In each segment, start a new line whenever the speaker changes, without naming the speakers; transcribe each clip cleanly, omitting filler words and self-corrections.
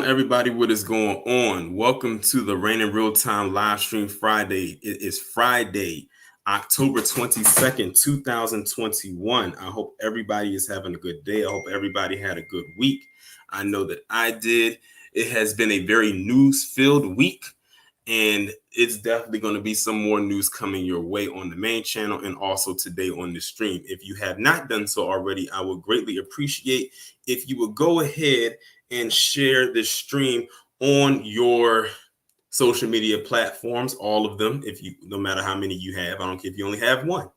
Everybody, what is going on? Welcome to the Rain in Real Time live stream Friday. It is Friday, October 22nd, 2021. I hope everybody is having a good day. I hope everybody had a good week. I know that I did. It has been a very news-filled week, and it's definitely going to be some more news coming your way on the main channel and also today on the stream. If you have not done so already, I would greatly appreciate if you would go ahead and share this stream on your social media platforms, all of them, if you, no matter how many you have. I don't care if you only have one.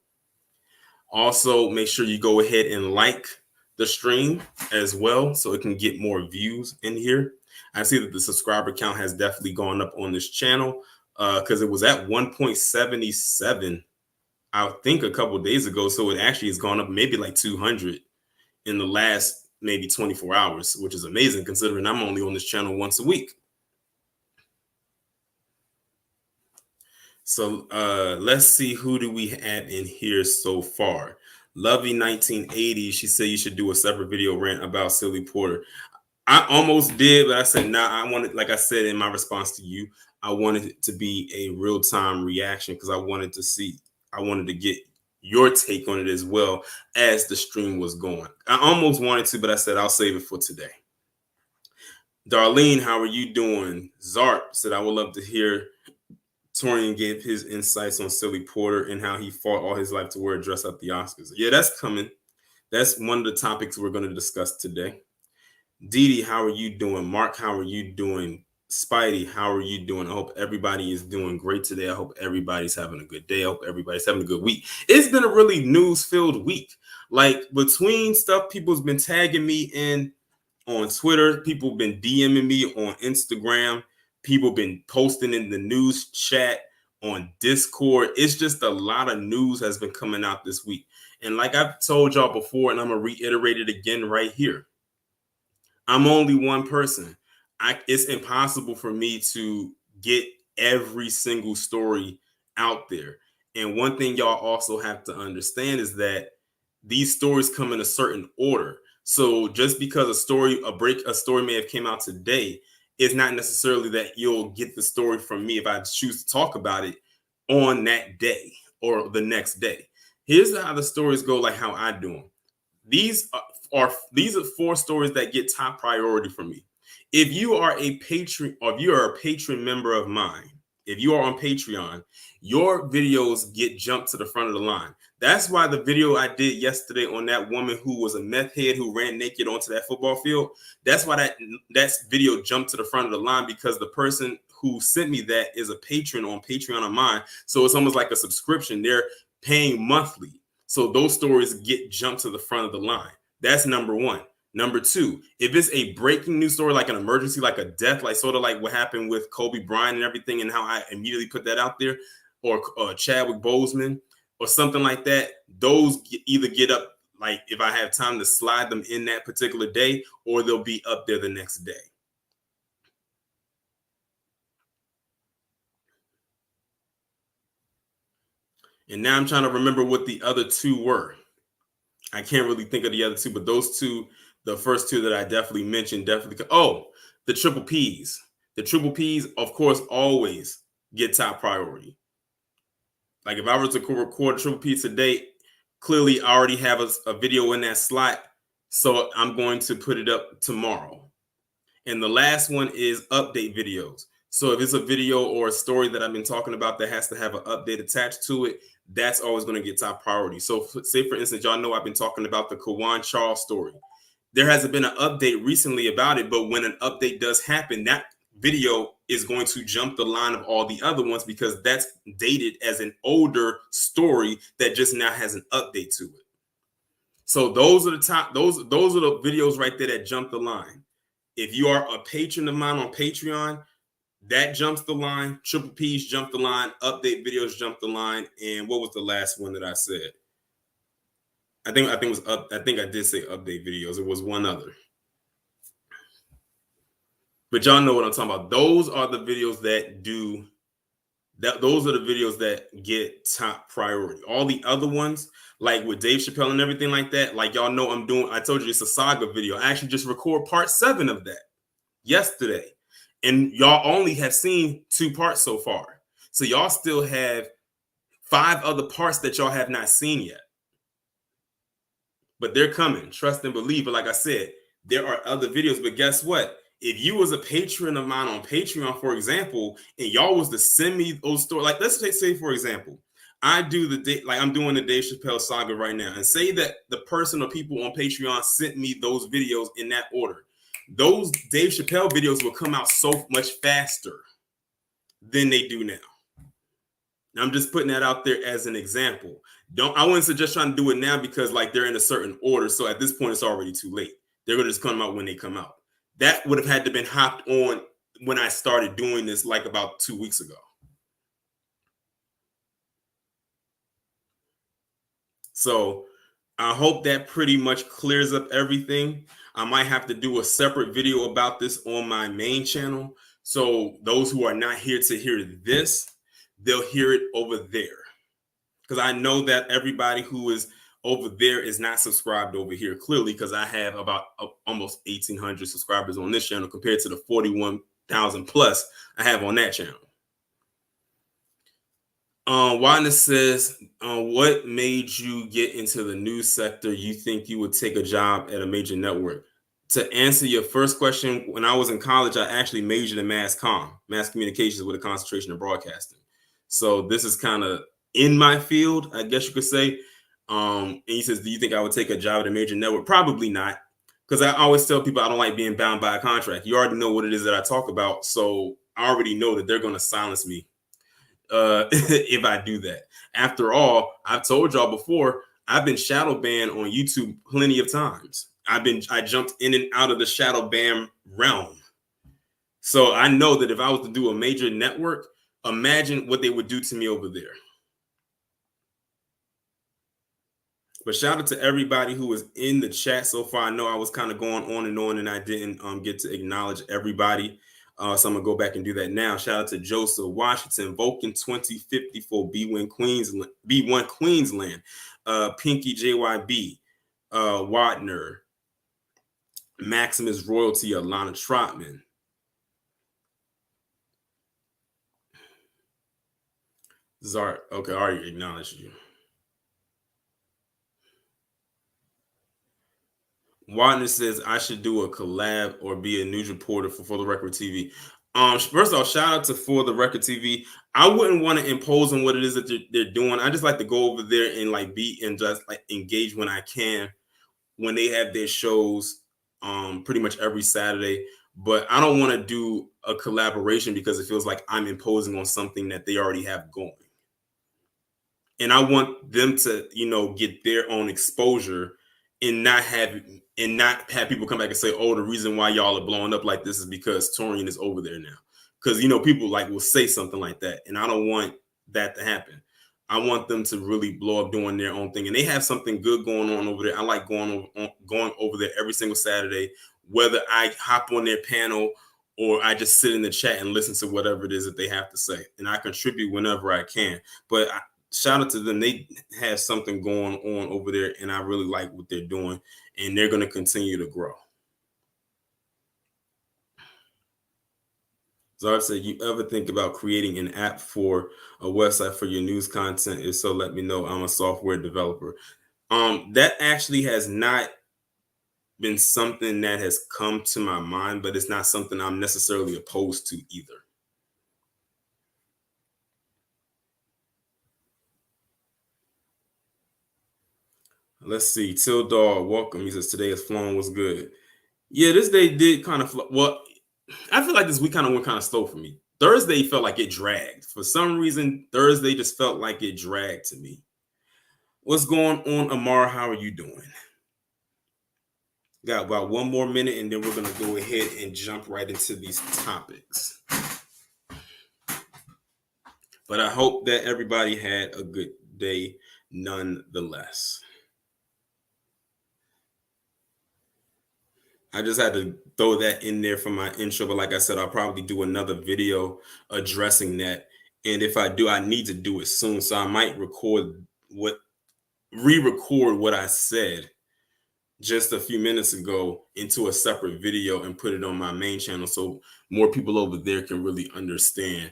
Also, make sure you go ahead and like the stream as well so it can get more views in here. I see that the subscriber count has definitely gone up on this channel because it was at 1.77, I think, a couple of days ago. So it actually has gone up maybe like 200 in the last maybe 24 hours, which is amazing considering I'm only on this channel once a week. So let's see, who do we have in here so far? Lovey 1980, she said you should do a separate video rant about Silly Porter. I almost did, but I said, nah, I wanted, like I said in my response to you, I wanted it to be a real-time reaction because I wanted to get your take on it as well as the stream was going. I almost wanted to, but I said I'll save it for today. Darlene, how are you doing? Zarp said, I would love to hear Torian gave his insights on Silly Porter and how he fought all his life to wear a dress at the Oscars. Yeah, that's coming. That's one of the topics we're going to discuss today. Dee Dee, how are you doing? Mark, how are you doing? Spidey, how are you doing? I hope everybody is doing great today. I hope everybody's having a good day. I hope everybody's having a good week. It's been a really news-filled week. Like, between stuff people's been tagging me in on Twitter, people have been DMing me on Instagram, people have been posting in the news chat on Discord. It's just a lot of news has been coming out this week. And like I've told y'all before, and I'm going to reiterate it again right here, I'm only one person. It's impossible for me to get every single story out there. And one thing y'all also have to understand is that these stories come in a certain order. So just because a story may have came out today, it's not necessarily that you'll get the story from me if I choose to talk about it on that day or the next day. Here's how the stories go, like how I do them. These are 4 stories that get top priority for me. If you are a patron, or if you are a patron member of mine, if you are on Patreon, your videos get jumped to the front of the line. That's why the video I did yesterday on that woman who was a meth head who ran naked onto that football field, that's why that video jumped to the front of the line, because the person who sent me that is a patron on Patreon of mine. So it's almost like a subscription. They're paying monthly. So those stories get jumped to the front of the line. That's number one. Number two, if it's a breaking news story, like an emergency, like a death, like sort of like what happened with Kobe Bryant and everything, and how I immediately put that out there, or Chadwick Boseman or something like that, those either get up, like if I have time to slide them in that particular day, or they'll be up there the next day. And now I'm trying to remember what the other 2 were. I can't really think of the other 2, but those 2, the first 2 that I definitely mentioned, definitely. Oh, the triple Ps. The triple Ps, of course, always get top priority. Like if I were to record triple P today, clearly I already have a video in that slot, so I'm going to put it up tomorrow. And the last one is update videos. So if it's a video or a story that I've been talking about that has to have an update attached to it, that's always going to get top priority. So say, for instance, y'all know I've been talking about the Kawan Charles story. There hasn't been an update recently about it, but when an update does happen, that video is going to jump the line of all the other ones because that's dated as an older story that just now has an update to it. So those are the top, those are the videos right there that jump the line. If you are a patron of mine on Patreon, that jumps the line. Triple P's jump the line. Update videos jump the line. And what was the last one that I said? I think it was up. I think I did say update videos. It was one other. But y'all know what I'm talking about. Those are the videos that do that. Those are the videos that get top priority. All the other ones, like with Dave Chappelle and everything like that, like y'all know I told you it's a saga video. I actually just record part 7 of that. yesterday. And y'all only have seen 2 parts so far. So y'all still have 5 other parts that y'all have not seen yet. But they're coming. Trust and believe. But like I said, there are other videos. But guess what? If you was a patron of mine on Patreon, for example, and y'all was to send me those stories, like let's say for example, I do I'm doing the Dave Chappelle saga right now, and say that the person or people on Patreon sent me those videos in that order. Those Dave Chappelle videos will come out so much faster than they do now. I'm just putting that out there as an example. I wouldn't suggest trying to do it now because like they're in a certain order. So at this point, it's already too late. They're going to just come out when they come out. That would have had to been hopped on when I started doing this like about 2 weeks ago. So I hope that pretty much clears up everything. I might have to do a separate video about this on my main channel. So those who are not here to hear this, they'll hear it over there. Because I know that everybody who is over there is not subscribed over here, clearly, because I have about almost 1,800 subscribers on this channel compared to the 41,000 plus I have on that channel. Wanda says, what made you get into the news sector? You think you would take a job at a major network? To answer your first question, when I was in college, I actually majored in mass communications with a concentration in broadcasting. So this is kind of in my field, I guess you could say. And he says, do you think I would take a job at a major network? Probably not. Because I always tell people I don't like being bound by a contract. You already know what it is that I talk about. So I already know that they're going to silence me if I do that. After all, I've told y'all before, I've been shadow banned on YouTube plenty of times. I jumped in and out of the shadow ban realm. So I know that if I was to do a major network, imagine what they would do to me over there. But shout out to everybody who was in the chat so far. I know I was kind of going on and I didn't get to acknowledge everybody. So I'm gonna go back and do that now. Shout out to Joseph Washington, Vulcan 2054, B1 Queensland, Pinky JYB, Wadner, Maximus Royalty, Alana Trotman. Zart, okay, I already acknowledged you. Wadner says I should do a collab or be a news reporter for the Record TV. First off, shout out to For the Record TV. I wouldn't want to impose on what it is that they're doing. I just like to go over there and like be and just like engage when I can when they have their shows pretty much every Saturday. But I don't want to do a collaboration because it feels like I'm imposing on something that they already have going. And I want them to, get their own exposure and not have people come back and say, oh, the reason why y'all are blowing up like this is because Torian is over there now. Because, people like will say something like that. And I don't want that to happen. I want them to really blow up doing their own thing. And they have something good going on over there. I like going over there every single Saturday, whether I hop on their panel or I just sit in the chat and listen to whatever it is that they have to say. And I contribute whenever I can. But shout out to them. They have something going on over there, and I really like what they're doing, and they're going to continue to grow. So I'd say, you ever think about creating an app for a website for your news content? If so, let me know. I'm a software developer. That actually has not been something that has come to my mind, but it's not something I'm necessarily opposed to either. Let's see. Tildar, welcome. He says today is flowing. Was good. Yeah, this day did kind of well. I feel like this week kind of went kind of slow for me. Thursday felt like it dragged. For some reason, Thursday just felt like it dragged to me. What's going on, Amara? How are you doing? Got about one more minute, and then we're going to go ahead and jump right into these topics. But I hope that everybody had a good day nonetheless. I just had to throw that in there for my intro. But like I said, I'll probably do another video addressing that. And if I do, I need to do it soon. So I might re-record what I said just a few minutes ago into a separate video and put it on my main channel so more people over there can really understand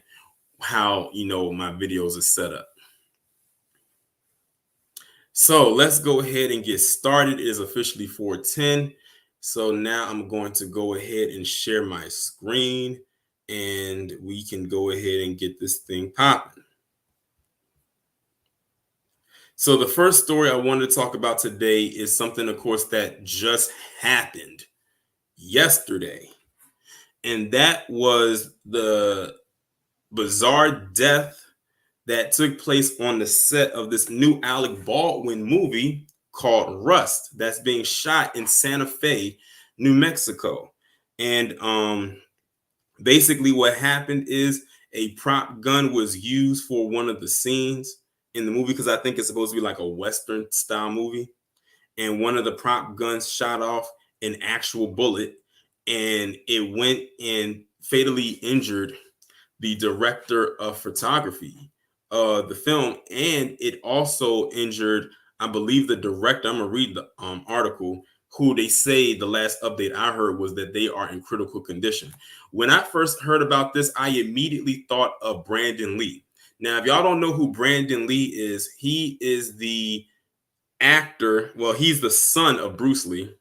how, my videos are set up. So let's go ahead and get started. It is officially 4:10. So now I'm going to go ahead and share my screen and we can go ahead and get this thing popping. So the first story I wanted to talk about today is something, of course, that just happened yesterday. And that was the bizarre death that took place on the set of this new Alec Baldwin movie called Rust that's being shot in Santa Fe, New Mexico. And basically what happened is a prop gun was used for one of the scenes in the movie, because I think it's supposed to be like a Western style movie. And one of the prop guns shot off an actual bullet, and it went and fatally injured the director of photography of the film, and it also injured, I believe, the director. I'm gonna read the article, who they say the last update I heard was that they are in critical condition. When I first heard about this, I immediately thought of Brandon Lee. Now, if y'all don't know who Brandon Lee is, he is the actor. Well, he's the son of Bruce Lee,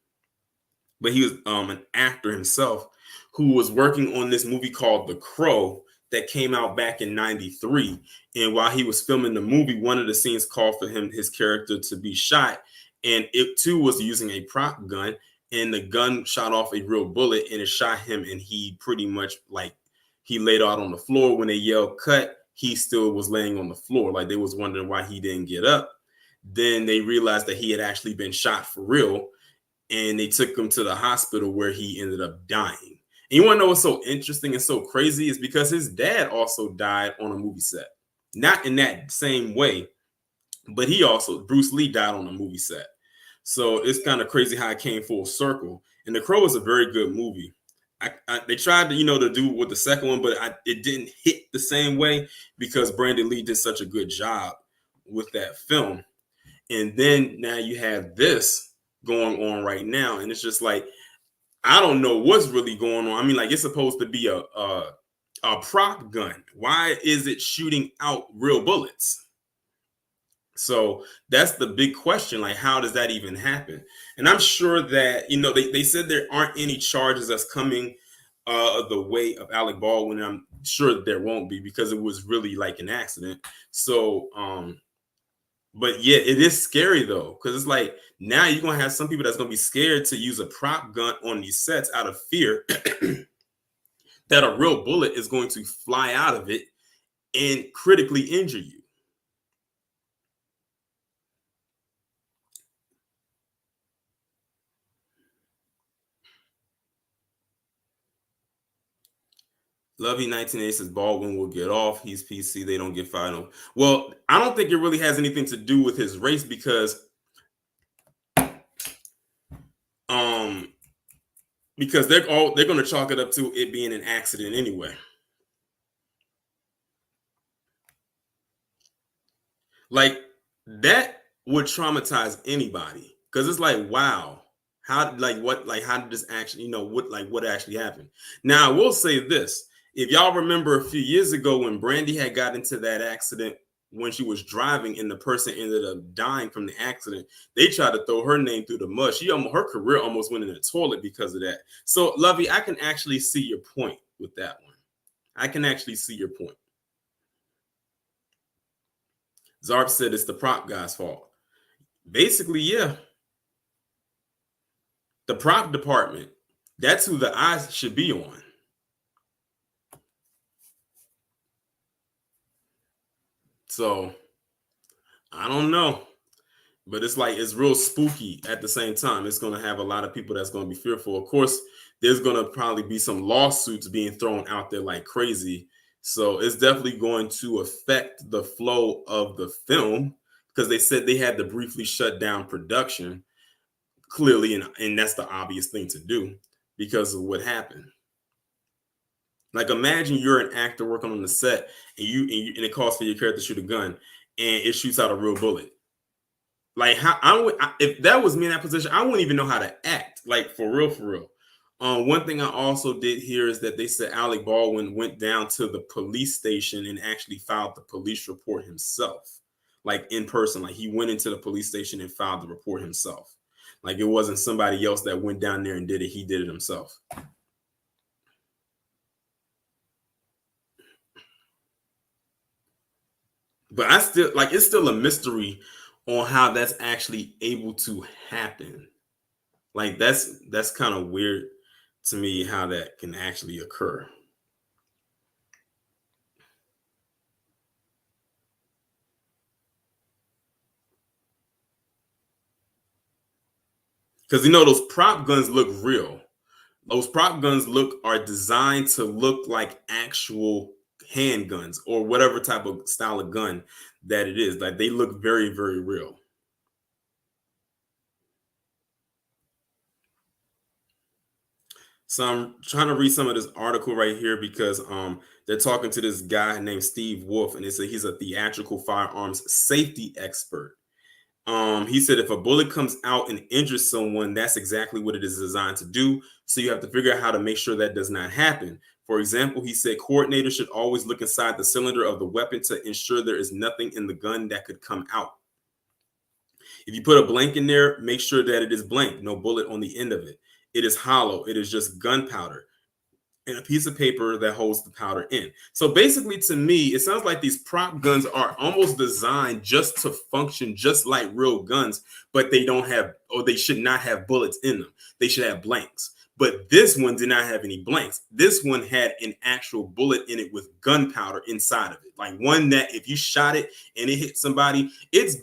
but he was an actor himself who was working on this movie called The Crow that came out back in '93. And while he was filming the movie, one of the scenes called for his character to be shot, and it too was using a prop gun, and the gun shot off a real bullet and it shot him, and he pretty much, like, he laid out on the floor. When they yelled cut, he still was laying on the floor, like they was wondering why he didn't get up. Then they realized that he had actually been shot for real, and they took him to the hospital where he ended up dying. And you want to know what's so interesting and so crazy is because his dad also died on a movie set. Not in that same way, but Bruce Lee died on a movie set. So it's kind of crazy how it came full circle. And The Crow is a very good movie. They tried to, to do with the second one, but it didn't hit the same way because Brandon Lee did such a good job with that film. And then now you have this going on right now, and it's just like, I don't know what's really going on. I mean, like, it's supposed to be a prop gun. Why is it shooting out real bullets? So that's the big question. Like, how does that even happen? And I'm sure that, they said there aren't any charges that's coming the way of Alec Baldwin. And I'm sure that there won't be, because it was really like an accident. So, but yeah, it is scary though, because it's like now you're gonna have some people that's gonna be scared to use a prop gun on these sets out of fear that a real bullet is going to fly out of it and critically injure you. Lovey 1980 says Baldwin will get off. He's PC. They don't get fired. Well, I don't think it really has anything to do with his race, because they're going to chalk it up to it being an accident anyway. Like, that would traumatize anybody, because it's like, wow, how did this actually, what actually happened? Now, I will say this. If y'all remember a few years ago when Brandy had got into that accident when she was driving and the person ended up dying from the accident, they tried to throw her name through the mud. Her career almost went in the toilet because of that. So, Lovey, I can actually see your point with that one. I can actually see your point. Zarp said it's the prop guy's fault. Basically, yeah. The prop department, that's who the eyes should be on. So, I don't know. But it's like, it's real spooky at the same time. It's going to have a lot of people that's going to be fearful. Of course, there's going to probably be some lawsuits being thrown out there like crazy. So it's definitely going to affect the flow of the film, because they said they had to briefly shut down production, clearly. And that's the obvious thing to do because of what happened. Like, imagine you're an actor working on the set and it calls for your character to shoot a gun and it shoots out a real bullet. Like how if that was me in that position, I wouldn't even know how to act. Like for real, for real. One thing I also did hear is that they said Alec Baldwin went down to the police station and actually filed the police report himself, like in person. Like he went into the police station and filed the report himself. Like it wasn't somebody else that went down there and did it. He did it himself. But I still like it's still a mystery on how that's actually able to happen. Like that's kind of weird to me how that can actually occur. Because those prop guns look real. Those prop guns are designed to look like actual handguns or whatever type of style of gun that it is. Like they look very, very real. So I'm trying to read some of this article right here because they're talking to this guy named Steve Wolf, and they say he's a theatrical firearms safety expert. He said if a bullet comes out and injures someone, that's exactly what it is designed to do. So you have to figure out how to make sure that does not happen. For example, he said coordinators should always look inside the cylinder of the weapon to ensure there is nothing in the gun that could come out. If you put a blank in there, make sure that it is blank, no bullet on the end of it. It is hollow. It is just gunpowder and a piece of paper that holds the powder in. So basically, to me, it sounds like these prop guns are almost designed just to function just like real guns, but they don't have, or they should not have bullets in them. They should have blanks. But this one did not have any blanks. This one had an actual bullet in it with gunpowder inside of it. Like one that if you shot it and it hit somebody, it's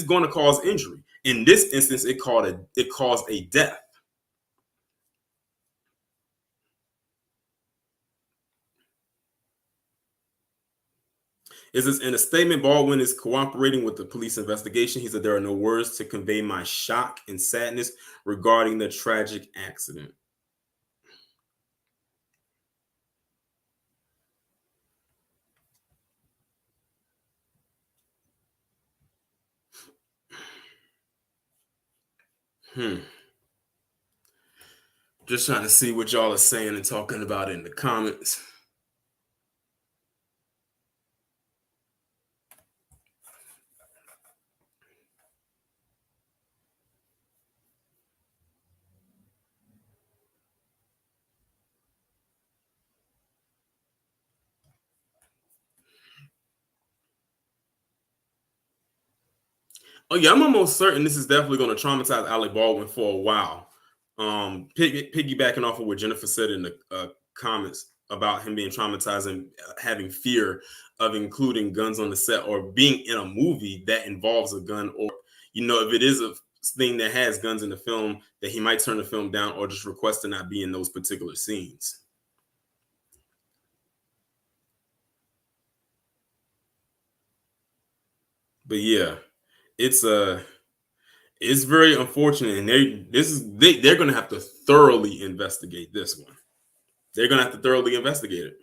going to cause injury. In this instance, it caused a death. Is this in a statement? Baldwin is cooperating with the police investigation. He said there are no words to convey my shock and sadness regarding the tragic accident. Just trying to see what y'all are saying and talking about in the comments. Oh yeah, I'm almost certain this is definitely going to traumatize Alec Baldwin for a while. Piggybacking off of what Jennifer said in the comments about him being traumatized and having fear of including guns on the set or being in a movie that involves a gun, or if it is a thing that has guns in the film, that he might turn the film down or just request to not be in those particular scenes. But yeah, it's very unfortunate, and they're going to have to thoroughly investigate this one. They're going to have to thoroughly investigate it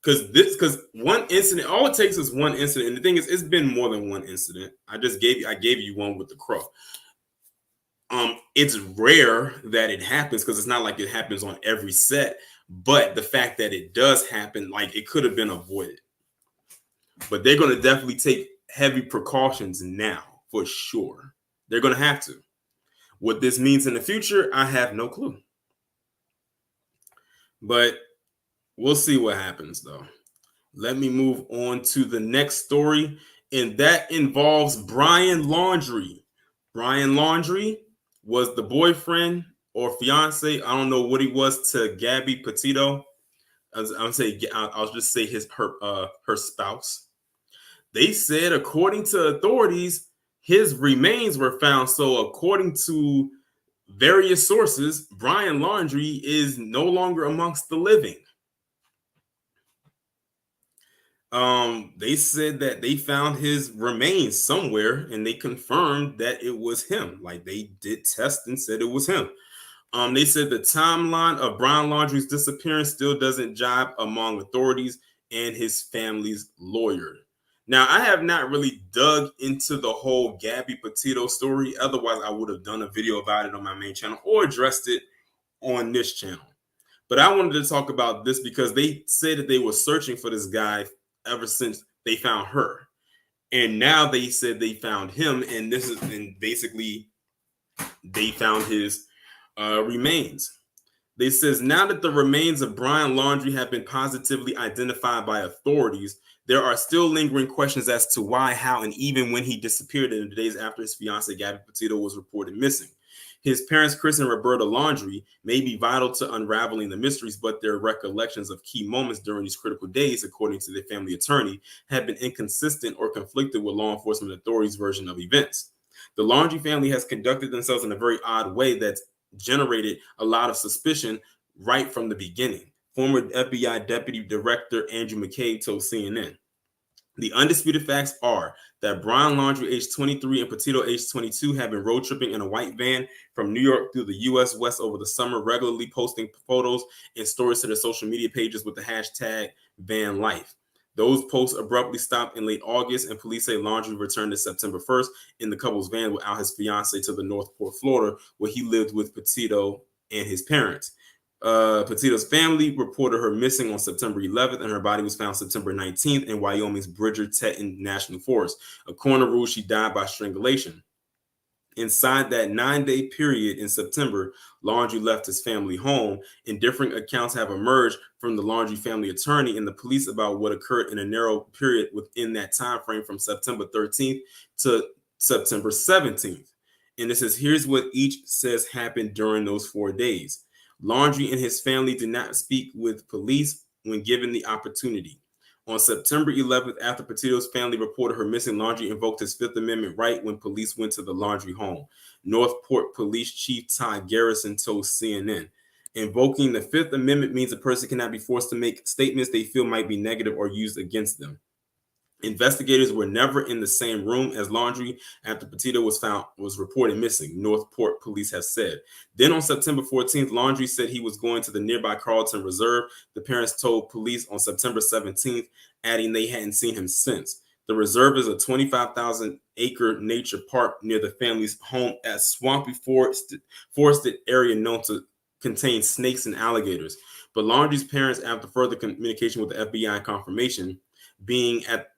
because one incident, all it takes is one incident, and the thing is, it's been more than one incident. I gave you one with the crow. It's rare that it happens because it's not like it happens on every set, but the fact that it does happen, like it could have been avoided. But they're going to definitely take heavy precautions now for sure. They're going to have to. What this means in the future, I have no clue. But we'll see what happens, though. Let me move on to the next story, and that involves Brian Laundrie. Brian Laundrie was the boyfriend or fiance, I don't know what he was, to Gabby Petito. I'll just say her spouse. They said, according to authorities, his remains were found. So, according to various sources, Brian Laundrie is no longer amongst the living. They said that they found his remains somewhere, and they confirmed that it was him. Like they did test and said it was him. They said the timeline of Brian Laundrie's disappearance still doesn't jibe among authorities and his family's lawyer. Now, I have not really dug into the whole Gabby Petito story. Otherwise, I would have done a video about it on my main channel or addressed it on this channel. But I wanted to talk about this because they said that they were searching for this guy ever since they found her. And now they said they found him, and basically they found his remains. They says now that the remains of Brian Laundrie have been positively identified by authorities, there are still lingering questions as to why, how, and even when he disappeared in the days after his fiancée Gabby Petito was reported missing. His parents, Chris and Roberta Laundrie, may be vital to unraveling the mysteries, but their recollections of key moments during these critical days, according to their family attorney, have been inconsistent or conflicted with law enforcement authorities' version of events. The Laundrie family has conducted themselves in a very odd way that's generated a lot of suspicion right from the beginning. Former FBI Deputy Director Andrew McCabe told CNN, the undisputed facts are that Brian Laundrie, age 23, and Petito, age 22, have been road tripping in a white van from New York through the U.S. West over the summer, regularly posting photos and stories to their social media pages with the hashtag van life. Those posts abruptly stopped in late August, and police say Laundrie returned to September 1st in the couple's van without his fiancée to the Northport, Florida, where he lived with Petito and his parents. Petito's family reported her missing on September 11th, and her body was found September 19th in Wyoming's Bridger-Teton National Forest. A coroner ruled she died by strangulation. Inside that 9-day period in September, Laundrie left his family home, and different accounts have emerged from the Laundrie family attorney and the police about what occurred in a narrow period within that time frame from September 13th to September 17th. And it says, here's what each says happened during those 4 days. Laundrie and his family did not speak with police when given the opportunity. On September 11th, after Petito's family reported her missing, Laundrie invoked his Fifth Amendment right when police went to the Laundrie home. Northport Police Chief Todd Garrison told CNN, invoking the Fifth Amendment means a person cannot be forced to make statements they feel might be negative or used against them. Investigators were never in the same room as Laundrie after Petito was reported missing, Northport police have said. Then on September 14th, Laundrie said he was going to the nearby Carlton Reserve. The parents told police on September 17th, adding they hadn't seen him since. The reserve is a 25,000-acre nature park near the family's home at swampy forested area known to contain snakes and alligators. But Laundrie's parents, after further communication with the FBI confirmation, being at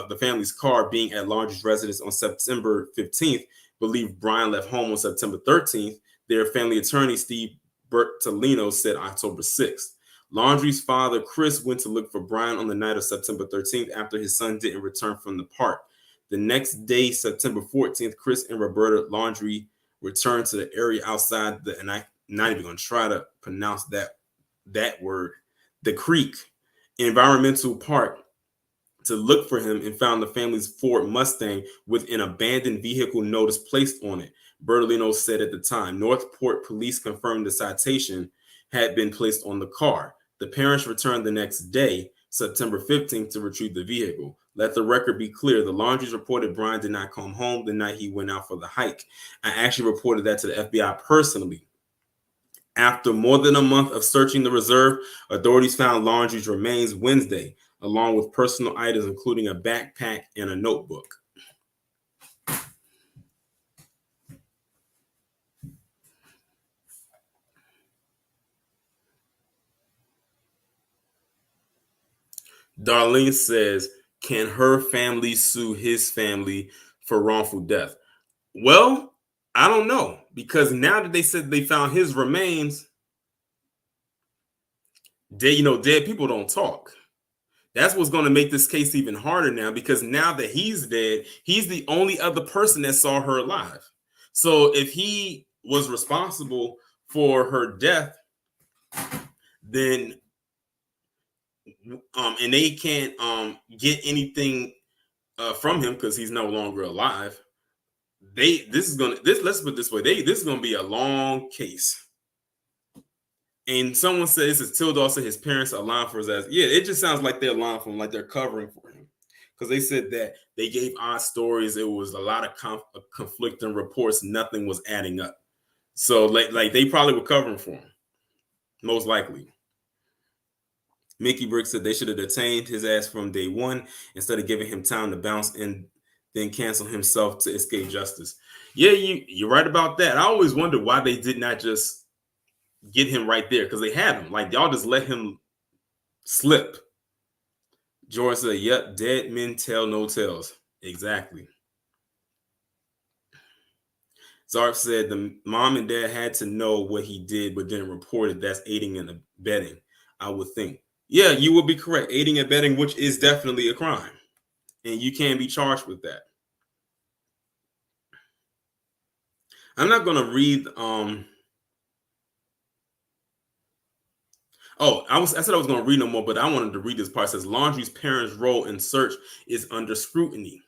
the family's car being at Laundrie's residence on September 15th, believed Bryan left home on September 13th. Their family attorney, Steve Bertolino, said October 6th. Laundrie's father, Chris, went to look for Bryan on the night of September 13th after his son didn't return from the park. The next day, September 14th, Chris and Roberta Laundrie returned to the area outside and I'm not even going to try to pronounce that word, the Creek Environmental Park, to look for him and found the family's Ford Mustang with an abandoned vehicle notice placed on it. Bertolino said at the time. Northport police confirmed the citation had been placed on the car. The parents returned the next day, September 15th, to retrieve the vehicle. Let the record be clear. The Laundries reported Bryan did not come home the night he went out for the hike. I actually reported that to the FBI personally. After more than a month of searching the reserve, authorities found Laundrie's remains Wednesday, along with personal items, including a backpack and a notebook. Darlene says, can her family sue his family for wrongful death? Well, I don't know, because now that they said they found his remains, dead people don't talk. That's what's going to make this case even harder now, because now that he's dead, he's the only other person that saw her alive. So if he was responsible for her death, then and they can't get anything from him because he's no longer alive. Let's put it this way, this is gonna be a long case. And someone said, this is Tilda said his parents are lying for his ass. Yeah, it just sounds like they're lying for him, like they're covering for him. Because they said that they gave odd stories. It was a lot of conflicting reports. Nothing was adding up. So like they probably were covering for him, most likely. Mickey Brick said they should have detained his ass from day one instead of giving him time to bounce and then cancel himself to escape justice. Yeah, you're right about that. I always wondered why they did not just get him right there, because they have him. Like, y'all just let him slip. George said, yep, dead men tell no tales. Exactly. Zarp said the mom and dad had to know what he did, but didn't report it. That's aiding and abetting, I would think. Yeah, you would be correct. Aiding and abetting, which is definitely a crime. And you can be charged with that. I'm not going to read. I said I was going to read no more, but I wanted to read this part. It says Laundrie's parents' role in search is under scrutiny.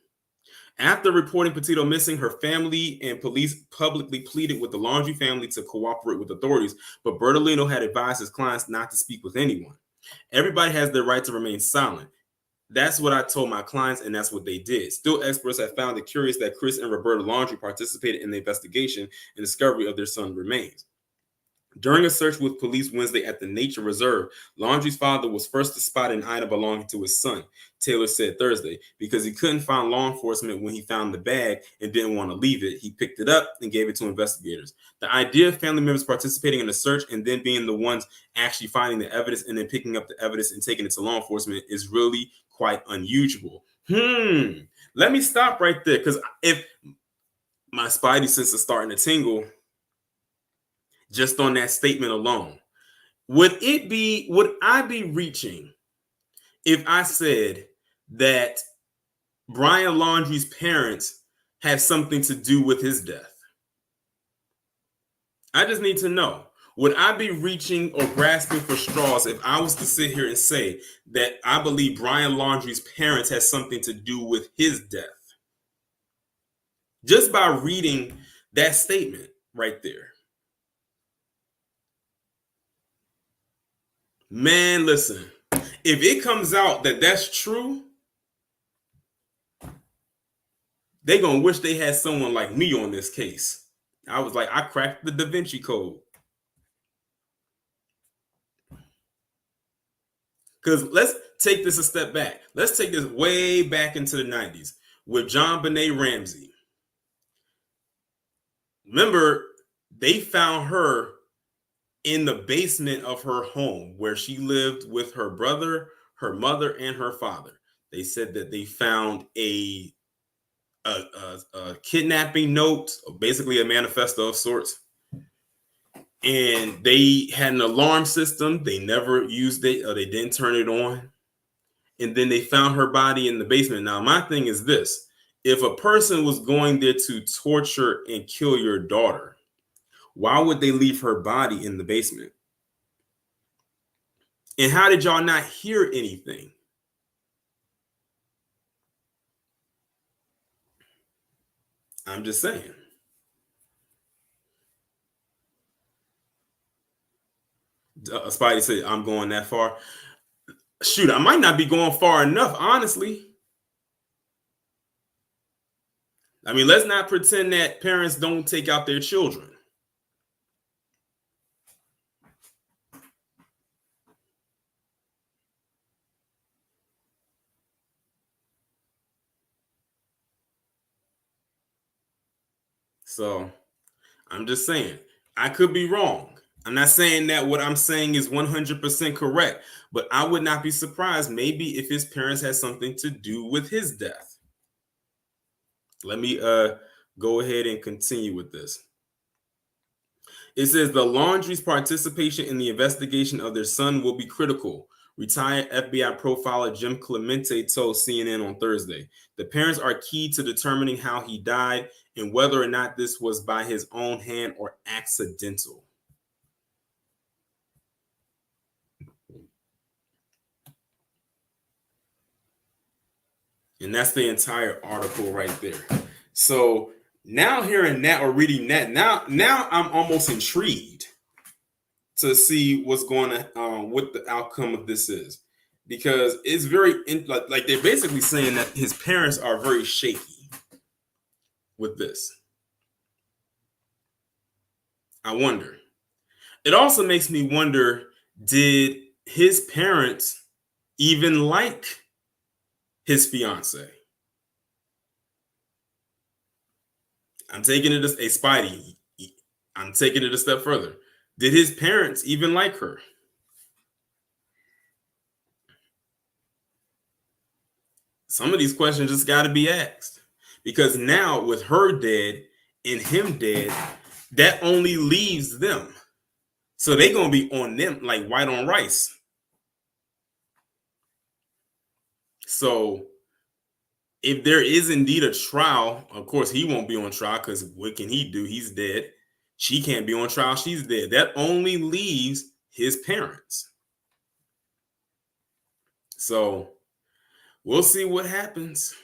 After reporting Petito missing, her family and police publicly pleaded with the Laundrie family to cooperate with authorities, but Bertolino had advised his clients not to speak with anyone. Everybody has their right to remain silent. That's what I told my clients, and that's what they did. Still, experts have found it curious that Chris and Roberta Laundrie participated in the investigation and discovery of their son's remains. During a search with police Wednesday at the nature reserve, Laundrie's father was first to spot an item belonging to his son, Taylor said Thursday. Because he couldn't find law enforcement when he found the bag and didn't want to leave it, he picked it up and gave it to investigators. The idea of family members participating in the search and then being the ones actually finding the evidence and then picking up the evidence and taking it to law enforcement is really quite unusual. Let me stop right there, because if my spidey sense is starting to tingle just on that statement alone. Would I be reaching if I said that Brian Laundrie's parents had something to do with his death? I just need to know. Would I be reaching or grasping for straws if I was to sit here and say that I believe Brian Laundrie's parents had something to do with his death? Just by reading that statement right there. Man, listen, if it comes out that that's true, they're going to wish they had someone like me on this case. I was like, I cracked the Da Vinci Code. Because let's take this a step back. Let's take this way back into the 90s with JonBenet Ramsey. Remember, they found her in the basement of her home where she lived with her brother, her mother, and her father. They said that they found a kidnapping note, basically a manifesto of sorts. And they had an alarm system. They never used it, or they didn't turn it on. And then they found her body in the basement. Now, my thing is this. If a person was going there to torture and kill your daughter, why would they leave her body in the basement? And how did y'all not hear anything? I'm just saying. Spidey said, I'm going that far. Shoot, I might not be going far enough, honestly. I mean, let's not pretend that parents don't take out their children. So I'm just saying, I could be wrong. I'm not saying that what I'm saying is 100% correct, but I would not be surprised maybe if his parents had something to do with his death. Let me go ahead and continue with this. It says the Laundrie's participation in the investigation of their son will be critical. Retired FBI profiler Jim Clemente told CNN on Thursday. The parents are key to determining how he died and whether or not this was by his own hand or accidental. And that's the entire article right there. So now hearing that or reading that, now I'm almost intrigued to see what's going on, what the outcome of this is, because it's very like they're basically saying that his parents are very shaky with this. I wonder. It also makes me wonder, did his parents even like his fiance. I'm taking it as a Spidey. I'm taking it a step further. Did his parents even like her? Some of these questions just got to be asked. Because now, with her dead and him dead, that only leaves them. So they're going to be on them like white on rice. So if there is indeed a trial, of course, he won't be on trial because what can he do? He's dead. She can't be on trial. She's dead. That only leaves his parents. So we'll see what happens.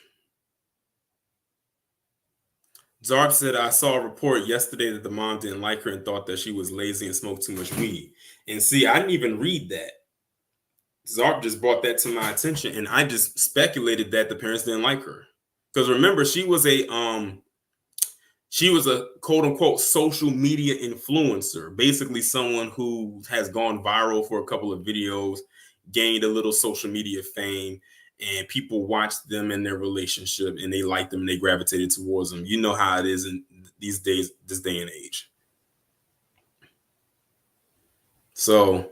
Zarb said, I saw a report yesterday that the mom didn't like her and thought that she was lazy and smoked too much weed. And see, I didn't even read that. Zarb just brought that to my attention, and I just speculated that the parents didn't like her. Because remember, she was a quote unquote social media influencer, basically someone who has gone viral for a couple of videos, gained a little social media fame, and people watched them in their relationship and they liked them and they gravitated towards them. You know how it is in these days, this day and age. So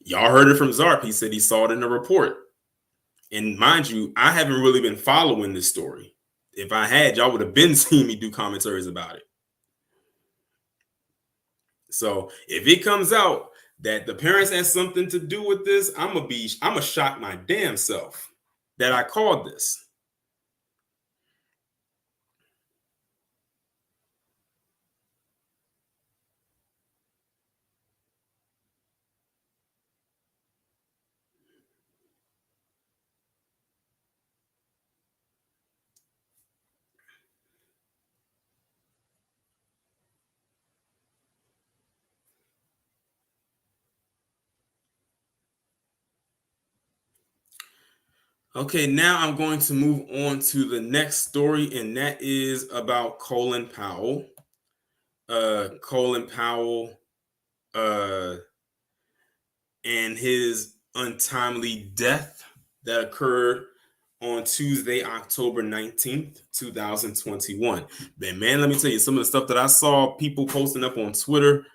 y'all heard it from Zarp. He said he saw it in a report. And mind you, I haven't really been following this story. If I had, y'all would have been seeing me do commentaries about it. So if it comes out that the parents had something to do with this, I'm gonna shock my damn self that I called this. Okay, now I'm going to move on to the next story, and that is about Colin Powell. Colin Powell and his untimely death that occurred on Tuesday, October 19th, 2021. Man, let me tell you, some of the stuff that I saw people posting up on Twitter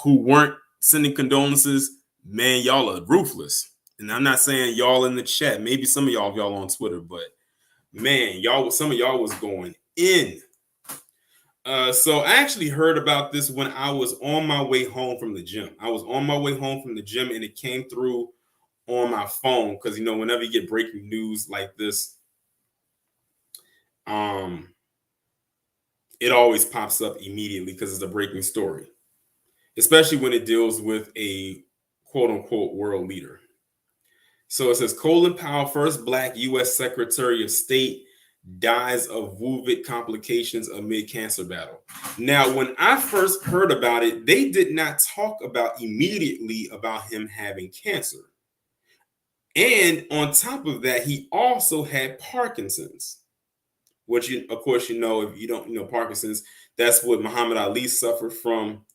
who weren't sending condolences, man, y'all are ruthless. And I'm not saying y'all in the chat, maybe some of y'all on Twitter, but man, some of y'all was going in. So I actually heard about this when I was on my way home from the gym. I was on my way home from the gym and it came through on my phone because, you know, whenever you get breaking news like this, it always pops up immediately because it's a breaking story, especially when it deals with a quote unquote world leader. So it says Colin Powell, first Black U.S. Secretary of State, dies of COVID complications amid cancer battle. Now, when I first heard about it, they did not talk about immediately about him having cancer. And on top of that, he also had Parkinson's, which, of course, you know, if you don't know Parkinson's, that's what Muhammad Ali suffered from.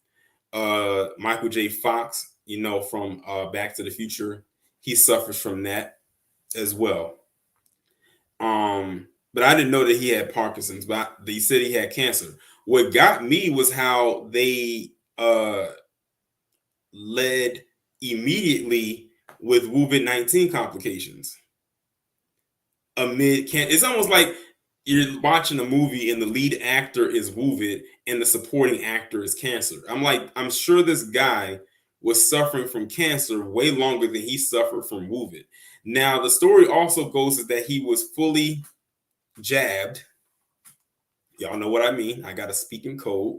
Michael J. Fox, you know, from Back to the Future, he suffers from that as well. But I didn't know that he had Parkinson's, but they said he had cancer. What got me was how they led immediately with COVID-19 complications. It's almost like you're watching a movie and the lead actor is COVID and the supporting actor is cancer. I'm sure this guy was suffering from cancer way longer than he suffered from COVID. Now, the story also goes is that he was fully jabbed. Y'all know what I mean. I got to speak in code.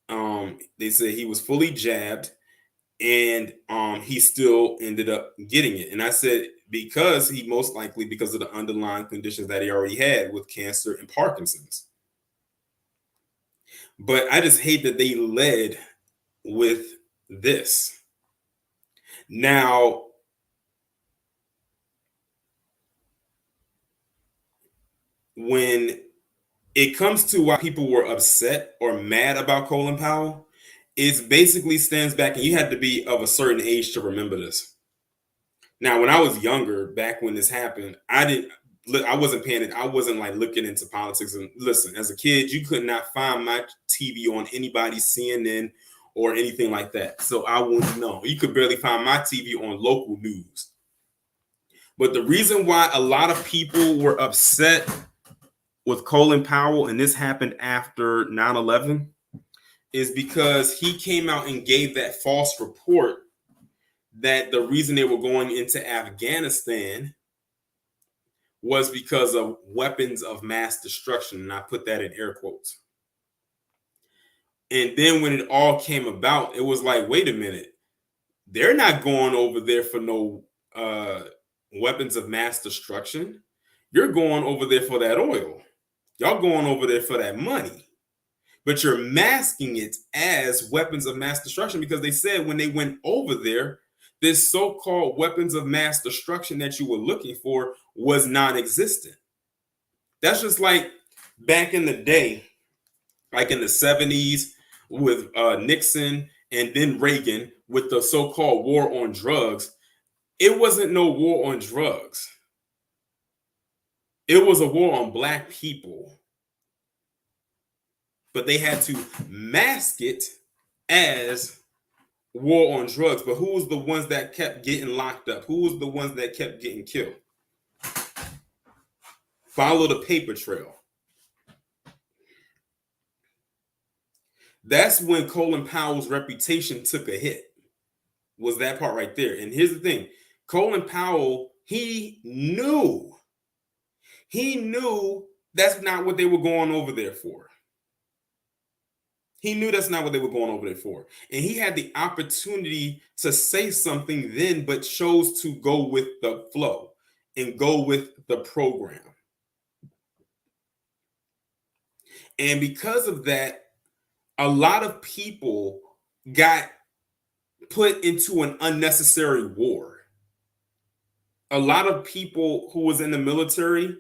They said he was fully jabbed and he still ended up getting it. And I said, because he most likely, because of the underlying conditions that he already had with cancer and Parkinson's. But I just hate that they led with this. Now, when it comes to why people were upset or mad about Colin Powell, it basically stands back, and you had to be of a certain age to remember this. Now, when I was younger, back when this happened, I wasn't paying it. I wasn't like looking into politics. And listen, as a kid, you could not find my TV on anybody's CNN or anything like that. So I wouldn't know. You could barely find my TV on local news. But the reason why a lot of people were upset with Colin Powell, and this happened after 9/11, is because he came out and gave that false report that the reason they were going into Afghanistan was because of weapons of mass destruction. And I put that in air quotes. And then when it all came about, it was like, wait a minute, they're not going over there for no weapons of mass destruction. You're going over there for that oil. Y'all going over there for that money. But you're masking it as weapons of mass destruction because they said when they went over there, this so-called weapons of mass destruction that you were looking for was non-existent. That's just like back in the day, like in the 70s with Nixon and then Reagan with the so-called war on drugs. It wasn't no war on drugs. It was a war on Black people. But they had to mask it as war on drugs. But who was the ones that kept getting locked up? Who was the ones that kept getting killed? Follow the paper trail. That's when Colin Powell's reputation took a hit. Was that part right there. And here's the thing. Colin Powell, he knew that's not what they were going over there for. He knew that's not what they were going over there for. And he had the opportunity to say something then, but chose to go with the flow and go with the program. And because of that, a lot of people got put into an unnecessary war. A lot of people who was in the military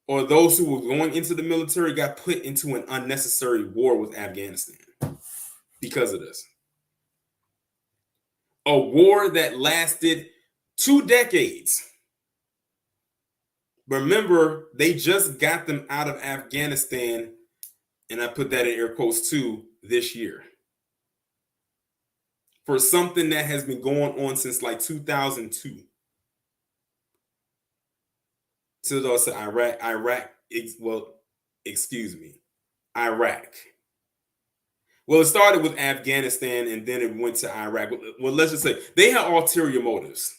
or those who were going into the military got put into an unnecessary war with Afghanistan because of this. A war that lasted 2 decades. Remember, they just got them out of Afghanistan, and I put that in air quotes too, this year. For something that has been going on since like 2002. So also Iraq, Well, it started with Afghanistan and then it went to Iraq. Well, let's just say they had ulterior motives.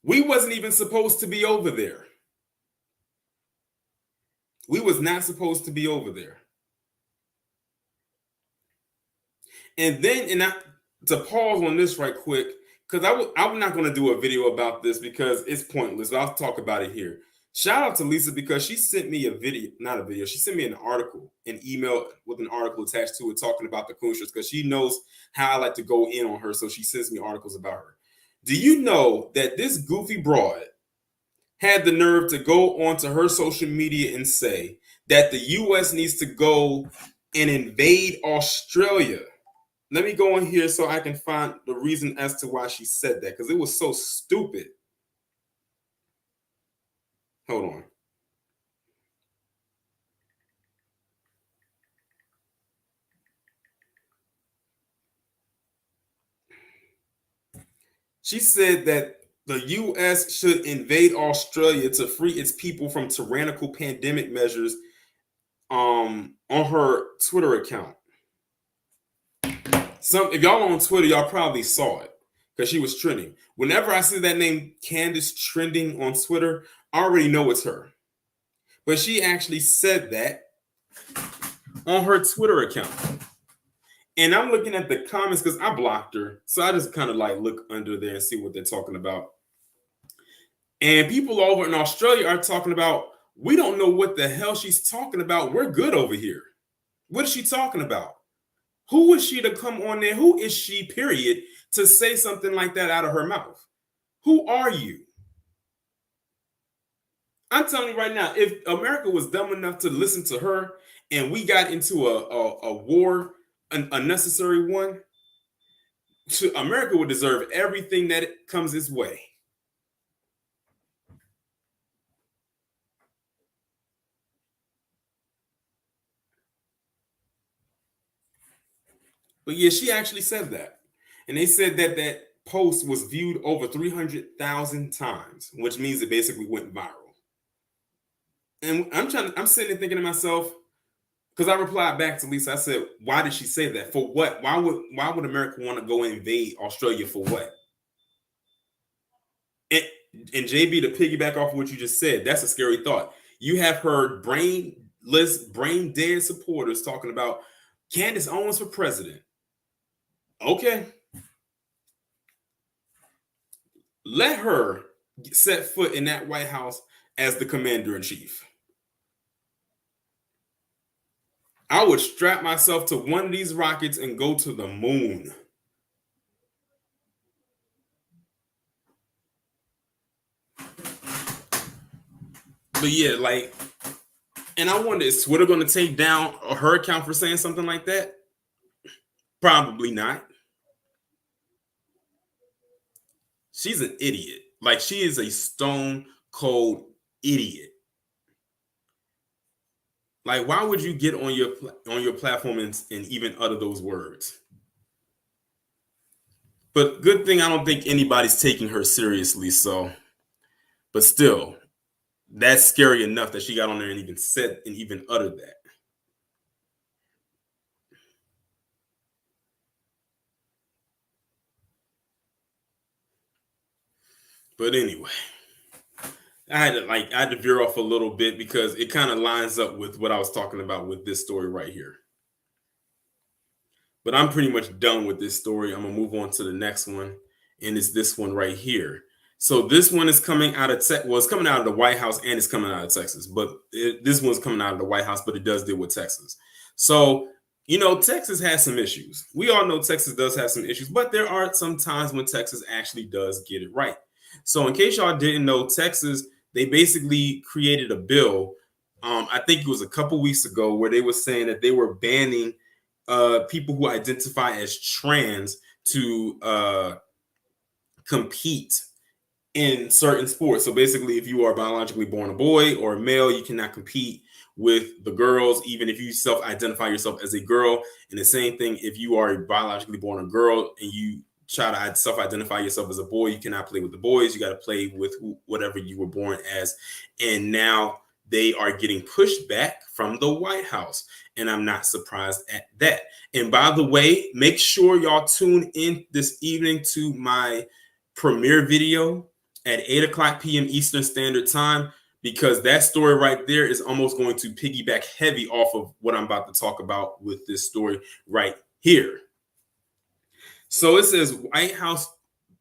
We wasn't even supposed to be over there. We was not supposed to be over there. And then, to pause on this right quick, because I'm not going to do a video about this because it's pointless. I'll talk about it here. Shout out to Lisa because she sent me she sent me an email with an article attached to it talking about the Kunstras because she knows how I like to go in on her. So she sends me articles about her. Do you know that this goofy broad had the nerve to go onto her social media and say that the U.S. needs to go and invade Australia? Let me go in here so I can find the reason as to why she said that, because it was so stupid. Hold on. She said that the U.S. should invade Australia to free its people from tyrannical pandemic measures on her Twitter account. If y'all on Twitter, y'all probably saw it because she was trending. Whenever I see that name Candace trending on Twitter, I already know it's her. But she actually said that on her Twitter account. And I'm looking at the comments because I blocked her. So I just kind of like look under there and see what they're talking about. And people over in Australia are talking about, we don't know what the hell she's talking about. We're good over here. What is she talking about? Who is she to come on there? Who is she, period, to say something like that out of her mouth? Who are you? I'm telling you right now, if America was dumb enough to listen to her and we got into a war, an unnecessary one, America would deserve everything that it comes its way. But yeah, she actually said that. And they said that that post was viewed over 300,000 times, which means it basically went viral. And I'm sitting there thinking to myself, because I replied back to Lisa, I said, why did she say that? For what? Why would America want to go and invade Australia for what? And, and JB, to piggyback off of what you just said, that's a scary thought. You have heard brain dead supporters talking about Candace Owens for president. Okay. Let her set foot in that White House as the commander in chief. I would strap myself to one of these rockets and go to the moon. But yeah, like, and I wonder, is Twitter going to take down her account for saying something like that? Probably not. She's an idiot. Like, she is a stone cold idiot. Like, why would you get on your platform and even utter those words? But good thing I don't think anybody's taking her seriously. So, but still, that's scary enough that she got on there and even said and even uttered that. But anyway, I had to veer off a little bit because it kind of lines up with what I was talking about with this story right here. But I'm pretty much done with this story. I'm gonna move on to the next one, and it's this one right here. So this one is coming out of it's coming out of the White House and it's coming out of Texas. But this one's coming out of the White House, but it does deal with Texas. So Texas has some issues. We all know Texas does have some issues, but there are some times when Texas actually does get it right. So in case y'all didn't know, Texas, they basically created a bill. I think it was a couple weeks ago where they were saying that they were banning people who identify as trans to compete in certain sports. So basically, if you are biologically born a boy or a male, you cannot compete with the girls, even if you self-identify yourself as a girl. And the same thing, if you are biologically born a girl and you try to self-identify yourself as a boy, you cannot play with the boys. You got to play with whatever you were born as. And now they are getting pushed back from the White House. And I'm not surprised at that. And by the way, make sure y'all tune in this evening to my premiere video at 8 o'clock p.m. Eastern Standard Time, because that story right there is almost going to piggyback heavy off of what I'm about to talk about with this story right here. So it says White House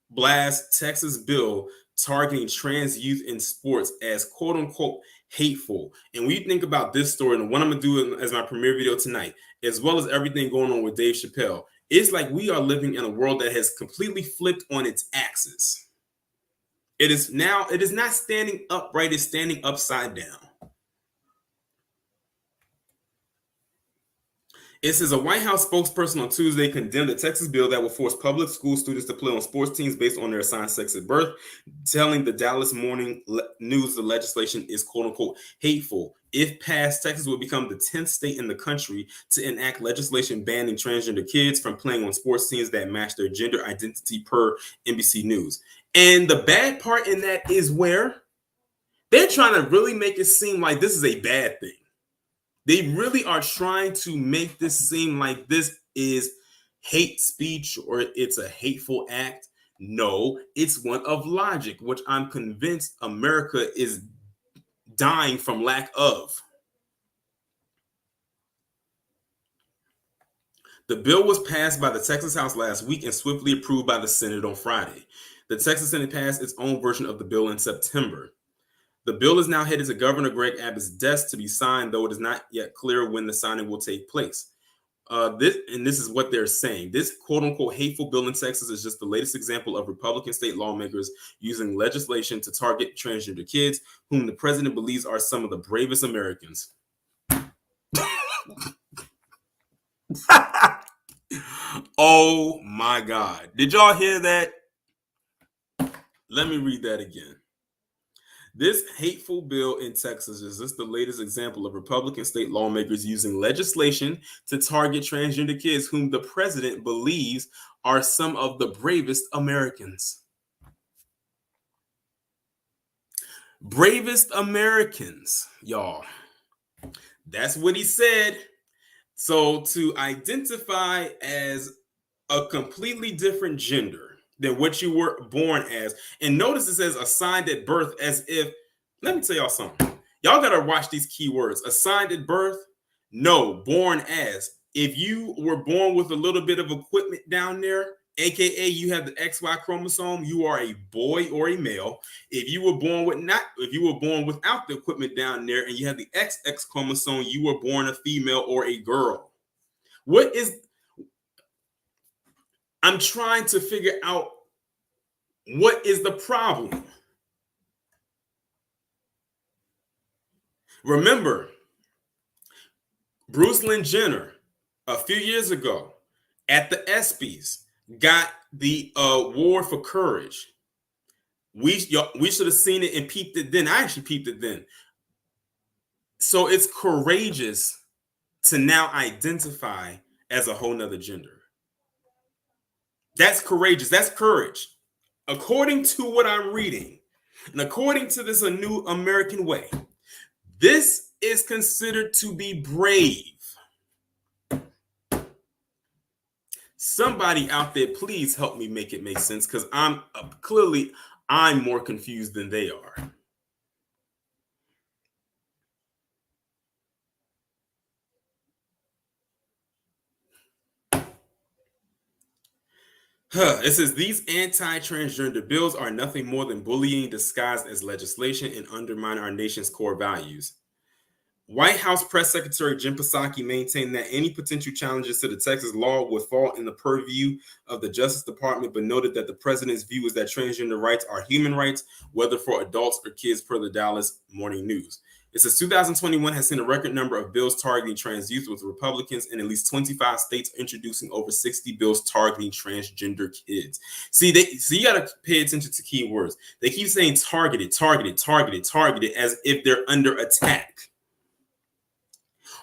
blasts Texas bill targeting trans youth in sports as quote unquote hateful. And when you think about this story and what I'm going to do as my premiere video tonight, as well as everything going on with Dave Chappelle, it's like we are living in a world that has completely flipped on its axis. It is not standing upright, it's standing upside down. It says a White House spokesperson on Tuesday condemned a Texas bill that will force public school students to play on sports teams based on their assigned sex at birth, telling the Dallas Morning News the legislation is quote unquote hateful. If passed, Texas will become the 10th state in the country to enact legislation banning transgender kids from playing on sports teams that match their gender identity, per NBC News. And the bad part in that is where they're trying to really make it seem like this is a bad thing. They really are trying to make this seem like this is hate speech or it's a hateful act. No, it's one of logic, which I'm convinced America is dying from lack of. The bill was passed by the Texas House last week and swiftly approved by the Senate on Friday. The Texas Senate passed its own version of the bill in September. The bill is now headed to Governor Greg Abbott's desk to be signed, though it is not yet clear when the signing will take place. This is what they're saying. This quote-unquote hateful bill in Texas is just the latest example of Republican state lawmakers using legislation to target transgender kids, whom the president believes are some of the bravest Americans. Oh my God. Did y'all hear that? Let me read that again. This hateful bill in Texas is just the latest example of Republican state lawmakers using legislation to target transgender kids whom the president believes are some of the bravest Americans. Bravest Americans, y'all. That's what he said. So to identify as a completely different gender than what you were born as, and notice it says assigned at birth, as if, let me tell y'all something. Y'all gotta watch these keywords. Assigned at birth, no, born as. If you were born with a little bit of equipment down there, aka you have the XY chromosome, you are a boy or a male. If you were born without the equipment down there and you have the XX chromosome, you were born a female or a girl. I'm trying to figure out what is the problem. Remember, Bruce Lynn Jenner, a few years ago at the ESPYs, got the award for courage. We should have seen it and peeped it then. I actually peeped it then. So it's courageous to now identify as a whole nother gender. That's courageous. That's courage. According to what I'm reading, and according to this A New American Way, this is considered to be brave. Somebody out there, please help me make it make sense, because I'm more confused than they are. It says these anti-transgender bills are nothing more than bullying disguised as legislation and undermine our nation's core values. White House Press Secretary Jen Psaki maintained that any potential challenges to the Texas law would fall in the purview of the Justice Department, but noted that the president's view is that transgender rights are human rights, whether for adults or kids, per the Dallas Morning News. It says 2021 has seen a record number of bills targeting trans youth, with Republicans in at least 25 states introducing over 60 bills targeting transgender kids. See, you got to pay attention to key words. They keep saying targeted, targeted, targeted, targeted, as if they're under attack.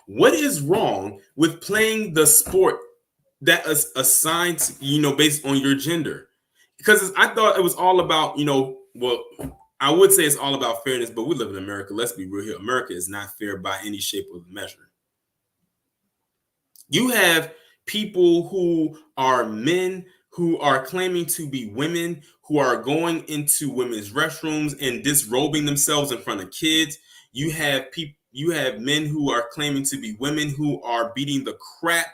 What is wrong with playing the sport that is assigned to, based on your gender? Because I thought it was all about, I would say it's all about fairness, but we live in America. Let's be real here. America is not fair by any shape or measure. You have people who are men who are claiming to be women, who are going into women's restrooms and disrobing themselves in front of kids. You have men who are claiming to be women who are beating the crap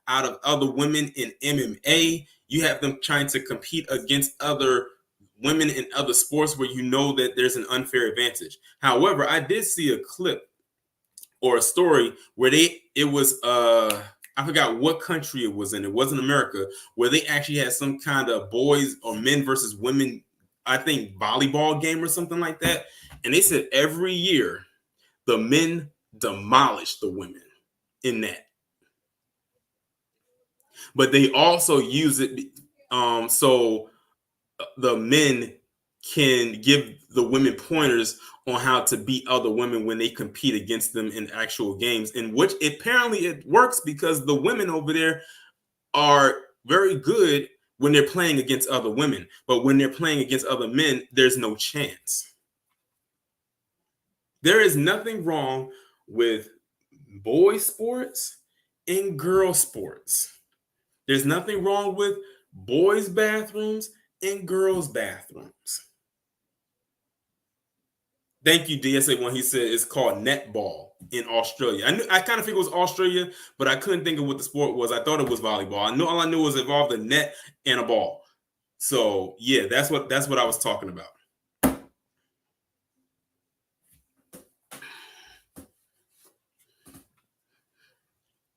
out of other women in MMA. You have them trying to compete against other women in other sports where you know that there's an unfair advantage. However, I did see a clip or a story where I forgot what country it was in. It wasn't America, where they actually had some kind of boys or men versus women, I think, volleyball game or something like that. And they said every year the men demolish the women in that. But they also use it so the men can give the women pointers on how to beat other women when they compete against them in actual games, in which apparently it works because the women over there are very good when they're playing against other women. But when they're playing against other men, there's no chance. There is nothing wrong with boy sports and girl sports. There's nothing wrong with boys' bathrooms and girls' bathrooms. Thank you, DSA, when he said it's called netball in Australia. I kind of figured it was Australia, but I couldn't think of what the sport was. I thought it was volleyball. All I knew was it involved a net and a ball. So yeah, that's what I was talking about.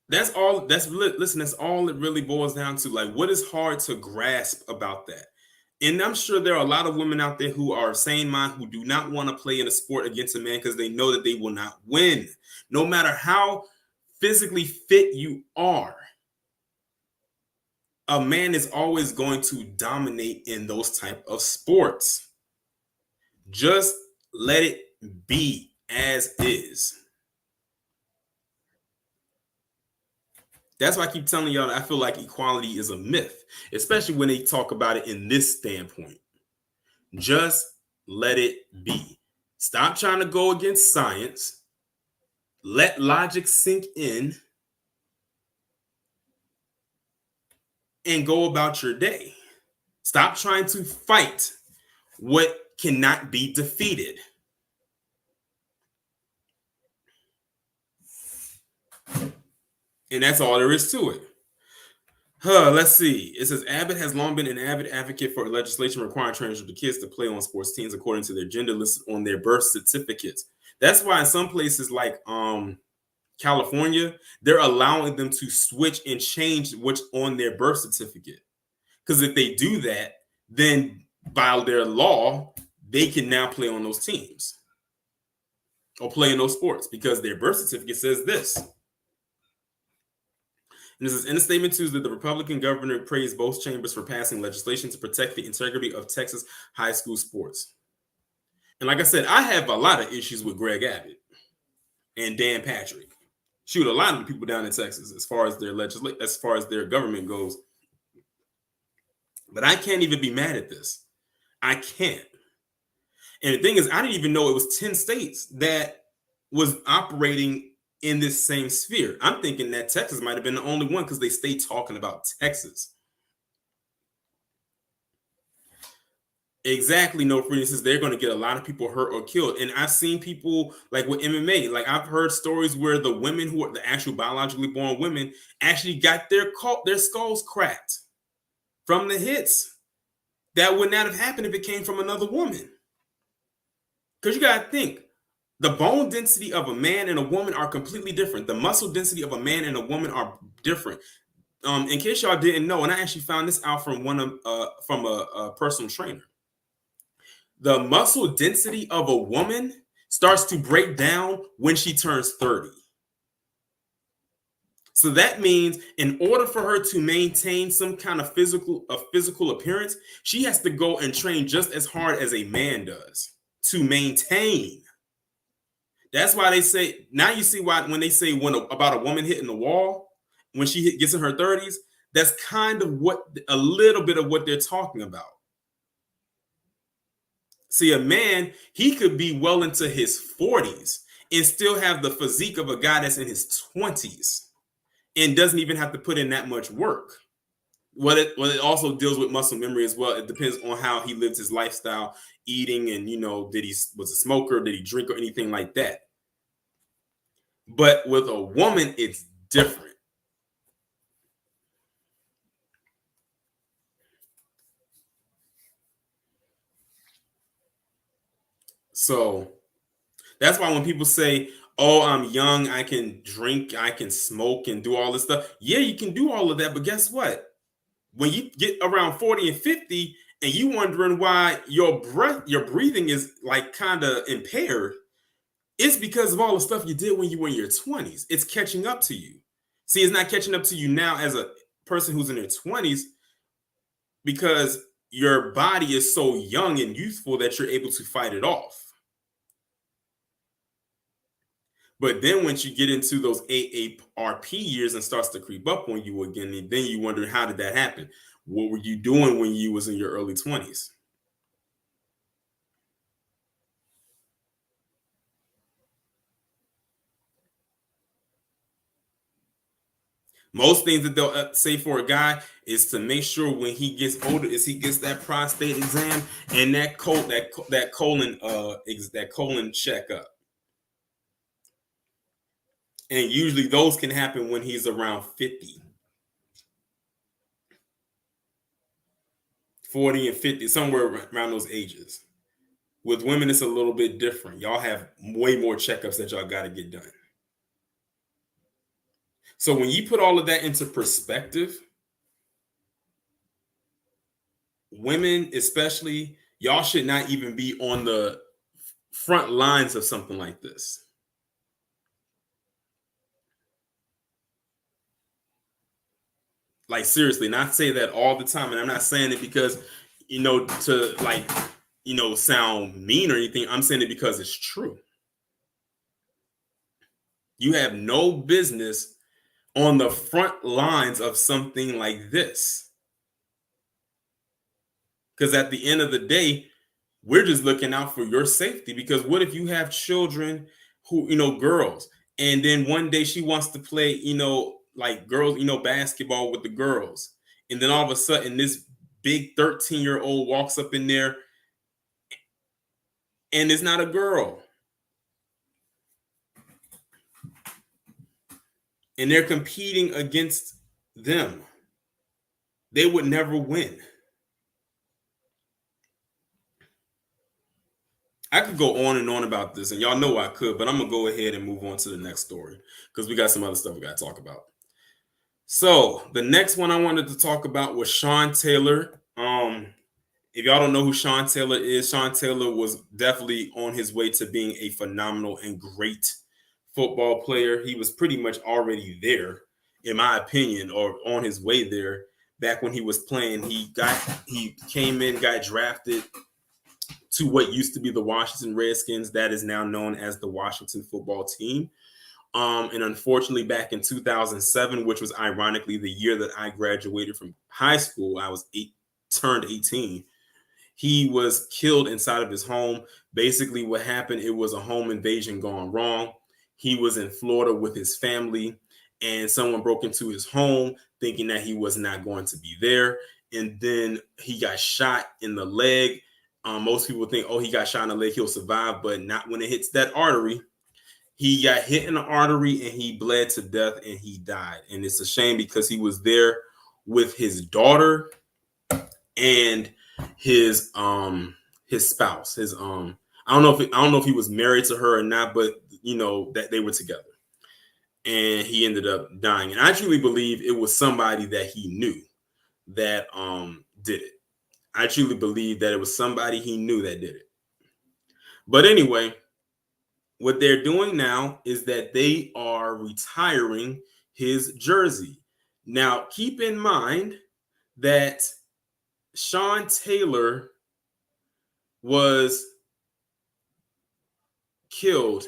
That's all it really boils down to. Like, what is hard to grasp about that? And I'm sure there are a lot of women out there who are sane mind, who do not want to play in a sport against a man because they know that they will not win, no matter how physically fit you are. a man is always going to dominate in those type of sports. Just let it be as is. That's why I keep telling y'all that I feel like equality is a myth, especially when they talk about it in this standpoint. Just let it be. Stop trying to go against science. Let logic sink in and go about your day. Stop trying to fight what cannot be defeated. And that's all there is to it. Let's see. It says Abbott has long been an avid advocate for legislation requiring transgender kids to play on sports teams according to their gender listed on their birth certificates. That's why in some places like California, they're allowing them to switch and change what's on their birth certificate. Because if they do that, then by their law, they can now play on those teams or play in those sports because their birth certificate says this. And this is in a statement Tuesday, the Republican governor praised both chambers for passing legislation to protect the integrity of Texas high school sports. And like I said, I have a lot of issues with Greg Abbott and Dan Patrick. Shoot, a lot of the people down in Texas, as far as their government goes. But I can't even be mad at this. I can't. And the thing is, I didn't even know it was 10 states that was operating in this same sphere. I'm thinking that Texas might have been the only one because they stay talking about Texas. Exactly, no freedom says they're going to get a lot of people hurt or killed. And I've seen people like with MMA, like I've heard stories where the women who are the actual biologically born women actually got their skulls cracked from the hits. That would not have happened if it came from another woman. Because you got to think, the bone density of a man and a woman are completely different. The muscle density of a man and a woman are different. In case y'all didn't know, and I actually found this out from a personal trainer. The muscle density of a woman starts to break down when she turns 30. So that means in order for her to maintain some kind of physical appearance, she has to go and train just as hard as a man does to maintain. That's why they say, now you see why when they say about a woman hitting the wall, when she gets in her 30s, that's kind of a little bit of what they're talking about. See, a man, he could be well into his 40s and still have the physique of a guy that's in his 20s and doesn't even have to put in that much work. Well, it also deals with muscle memory as well. It depends on how he lived his lifestyle, eating, and was a smoker, did he drink or anything like that. But with a woman, it's different. So that's why when people say, oh, I'm young, I can drink, I can smoke and do all this stuff. Yeah, you can do all of that. But guess what? When you get around 40 and 50 and you wondering why your breathing is like kind of impaired, it's because of all the stuff you did when you were in your 20s. It's catching up to you. See, it's not catching up to you now as a person who's in their 20s because your body is so young and youthful that you're able to fight it off. But then once you get into those AARP years and starts to creep up on you again, and then you wonder, how did that happen? What were you doing when you was in your early 20s? Most things that they'll say for a guy is to make sure when he gets older, is he gets that prostate exam and that colon checkup. And usually those can happen when he's around 50. 40 and 50, somewhere around those ages. With women, it's a little bit different. Y'all have way more checkups that y'all got to get done. So when you put all of that into perspective, women especially, y'all should not even be on the front lines of something like this. Like, seriously, not say that all the time. And I'm not saying it because, to like, sound mean or anything. I'm saying it because it's true. You have no business on the front lines of something like this. Because at the end of the day, we're just looking out for your safety. Because what if you have children who, girls, and then one day she wants to play, like girls, basketball with the girls. And then all of a sudden, this big 13-year-old walks up in there and it's not a girl. And they're competing against them. They would never win. I could go on and on about this, and y'all know I could, but I'm going to go ahead and move on to the next story because we got some other stuff we got to talk about. So the next one I wanted to talk about was Sean Taylor. If y'all don't know who Sean Taylor is, Sean Taylor was definitely on his way to being a phenomenal and great football player. He was pretty much already there, in my opinion, or on his way there. Back when he was playing, he came in, got drafted to what used to be the Washington Redskins, that is now known as the Washington Football Team. And unfortunately, back in 2007, which was ironically the year that I graduated from high school, I was turned 18. He was killed inside of his home. Basically, what happened, it was a home invasion gone wrong. He was in Florida with his family, and someone broke into his home thinking that he was not going to be there. And then he got shot in the leg. Most people think, oh, he got shot in the leg, he'll survive, but not when it hits that artery. He got hit in the artery and he bled to death and he died. And it's a shame because he was there with his daughter and his spouse. I don't know if he was married to her or not, but that they were together. And he ended up dying. And I truly believe it was somebody that he knew that did it. I truly believe that it was somebody he knew that did it. But anyway, what they're doing now is that they are retiring his jersey. Now, keep in mind that Sean Taylor was killed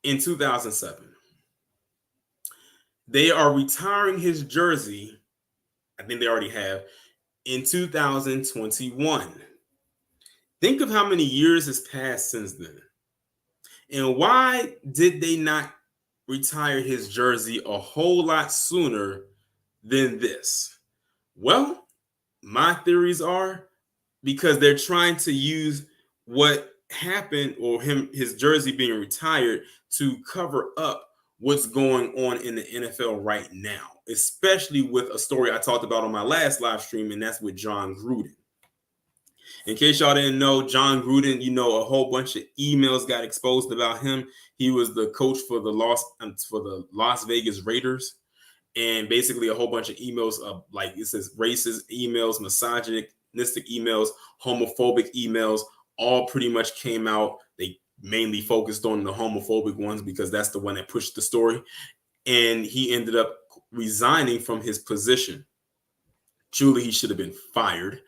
in 2007. They are retiring his jersey, I think they already have, in 2021. Think of how many years has passed since then. And why did they not retire his jersey a whole lot sooner than this? Well, my theories are because they're trying to use what happened or his jersey being retired to cover up what's going on in the NFL right now, especially with a story I talked about on my last live stream, and that's with Jon Gruden. In case y'all didn't know, Jon Gruden, a whole bunch of emails got exposed about him. He was the coach for the Las Vegas Raiders. And basically a whole bunch of emails of, like, it says racist emails, misogynistic emails, homophobic emails, all pretty much came out. They mainly focused on the homophobic ones because that's the one that pushed the story. And he ended up resigning from his position. Truly, he should have been fired.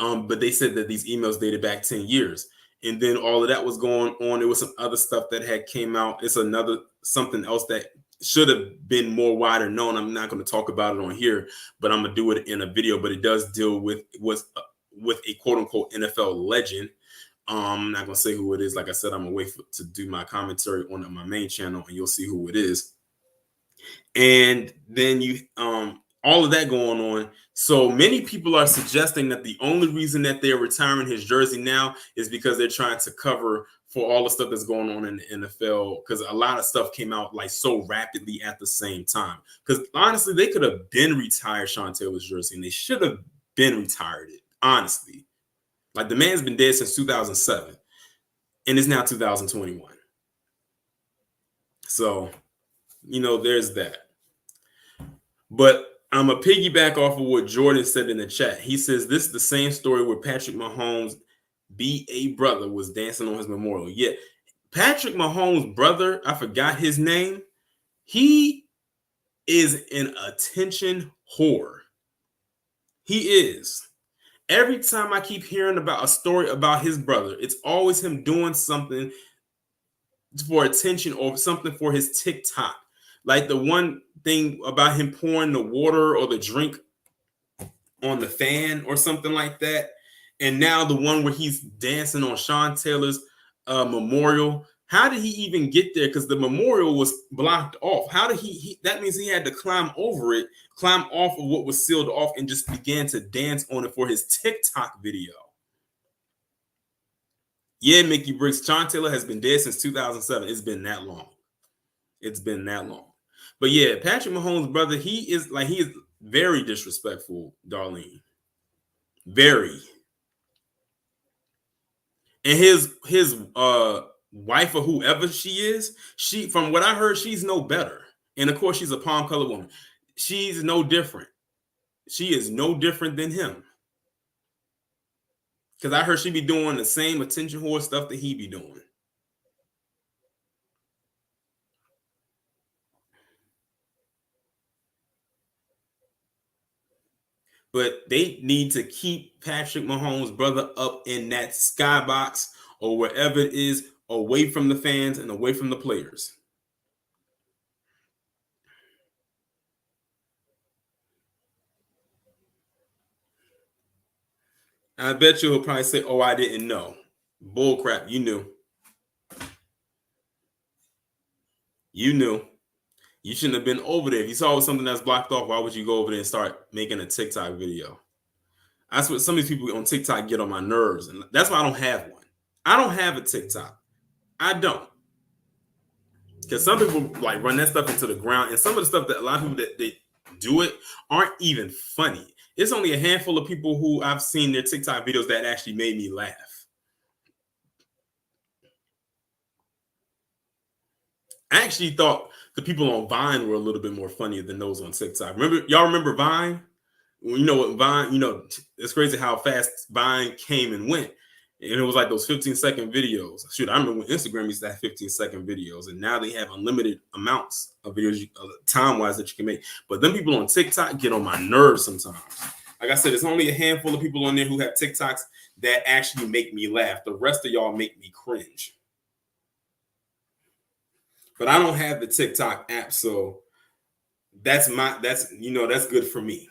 But they said that these emails dated back 10 years. And then all of that was going on. There was some other stuff that had came out. It's something else that should have been more wider known. I'm not going to talk about it on here, but I'm going to do it in a video. But it does deal with a quote unquote NFL legend. I'm not going to say who it is. Like I said, I'm going to wait to do my commentary on my main channel and you'll see who it is. And then all of that going on. So many people are suggesting that the only reason that they're retiring his jersey now is because they're trying to cover for all the stuff that's going on in the NFL, because a lot of stuff came out like so rapidly at the same time. Because honestly, they could have been retired Sean Taylor's jersey, and they should have been retired it. Honestly, like the man's been dead since 2007, and it's now 2021. So, there's that. But I'm going to piggyback off of what Jordan said in the chat. He says this is the same story where Patrick Mahomes' BA brother was dancing on his memorial. Yeah, Patrick Mahomes' brother, I forgot his name. He is an attention whore. He is. Every time I keep hearing about a story about his brother, it's always him doing something for attention or something for his TikTok. Like the one thing about him pouring the water or the drink on the fan or something like that. And now the one where he's dancing on Sean Taylor's memorial. How did he even get there? Because the memorial was blocked off. How did he? That means he had to climb over it, climb off of what was sealed off, and just began to dance on it for his TikTok video. Yeah, Mickey Briggs. Sean Taylor has been dead since 2007. It's been that long. It's been that long. But yeah, Patrick Mahomes' brother, he is very disrespectful, Darlene. Very. And his wife or whoever she is, from what I heard, she's no better. And of course, she's a palm colored woman. She's no different. She is no different than him. Because I heard she be doing the same attention whore stuff that he be doing. But they need to keep Patrick Mahomes' brother up in that skybox or wherever it is, away from the fans and away from the players. I bet you he'll probably say, "Oh, I didn't know." Bull crap, you knew. You knew. You shouldn't have been over there. If you saw something that's blocked off, why would you go over there and start making a TikTok video? That's what some of these people on TikTok get on my nerves. And that's why I don't have one. I don't have a TikTok. I don't. Because some people like run that stuff into the ground. And some of the stuff that a lot of people that they do it aren't even funny. It's only a handful of people who I've seen their TikTok videos that actually made me laugh. I actually thought the people on Vine were a little bit more funny than those on TikTok. Y'all remember Vine? You know what Vine, it's crazy how fast Vine came and went. And it was like those 15-second videos. Shoot, I remember when Instagram used to have 15-second videos, and now they have unlimited amounts of videos time-wise that you can make. But then people on TikTok get on my nerves sometimes. Like I said, it's only a handful of people on there who have TikToks that actually make me laugh. The rest of y'all make me cringe. But I don't have the TikTok app, so that's good for me.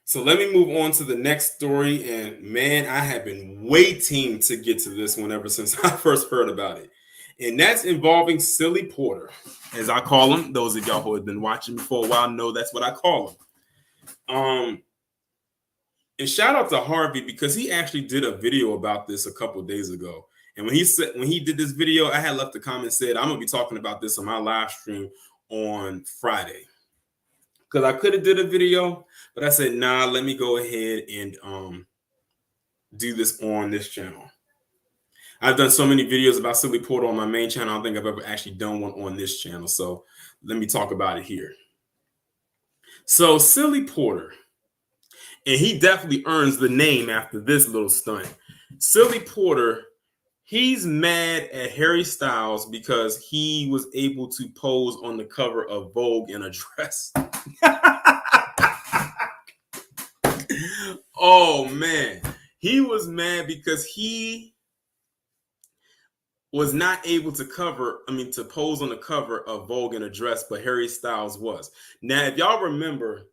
So let me move on to the next story. And man, I have been waiting to get to this one ever since I first heard about it. And that's involving Silly Porter, as I call him. Those of y'all who have been watching me for a while know that's what I call him. And shout out to Harvey, because he actually did a video about this a couple days ago. And when he did this video, I had left a comment and said, I'm going to be talking about this on my live stream on Friday. Because I could have did a video, but I said, nah, let me go ahead and do this on this channel. I've done so many videos about Silly Porter on my main channel. I don't think I've ever actually done one on this channel. So let me talk about it here. So Silly Porter, and he definitely earns the name after this little stunt. Silly Porter, he's mad at Harry Styles because he was able to pose on the cover of Vogue in a dress. Oh, man. He was mad because he was not able to pose on the cover of Vogue in a dress, but Harry Styles was. Now, if y'all remember,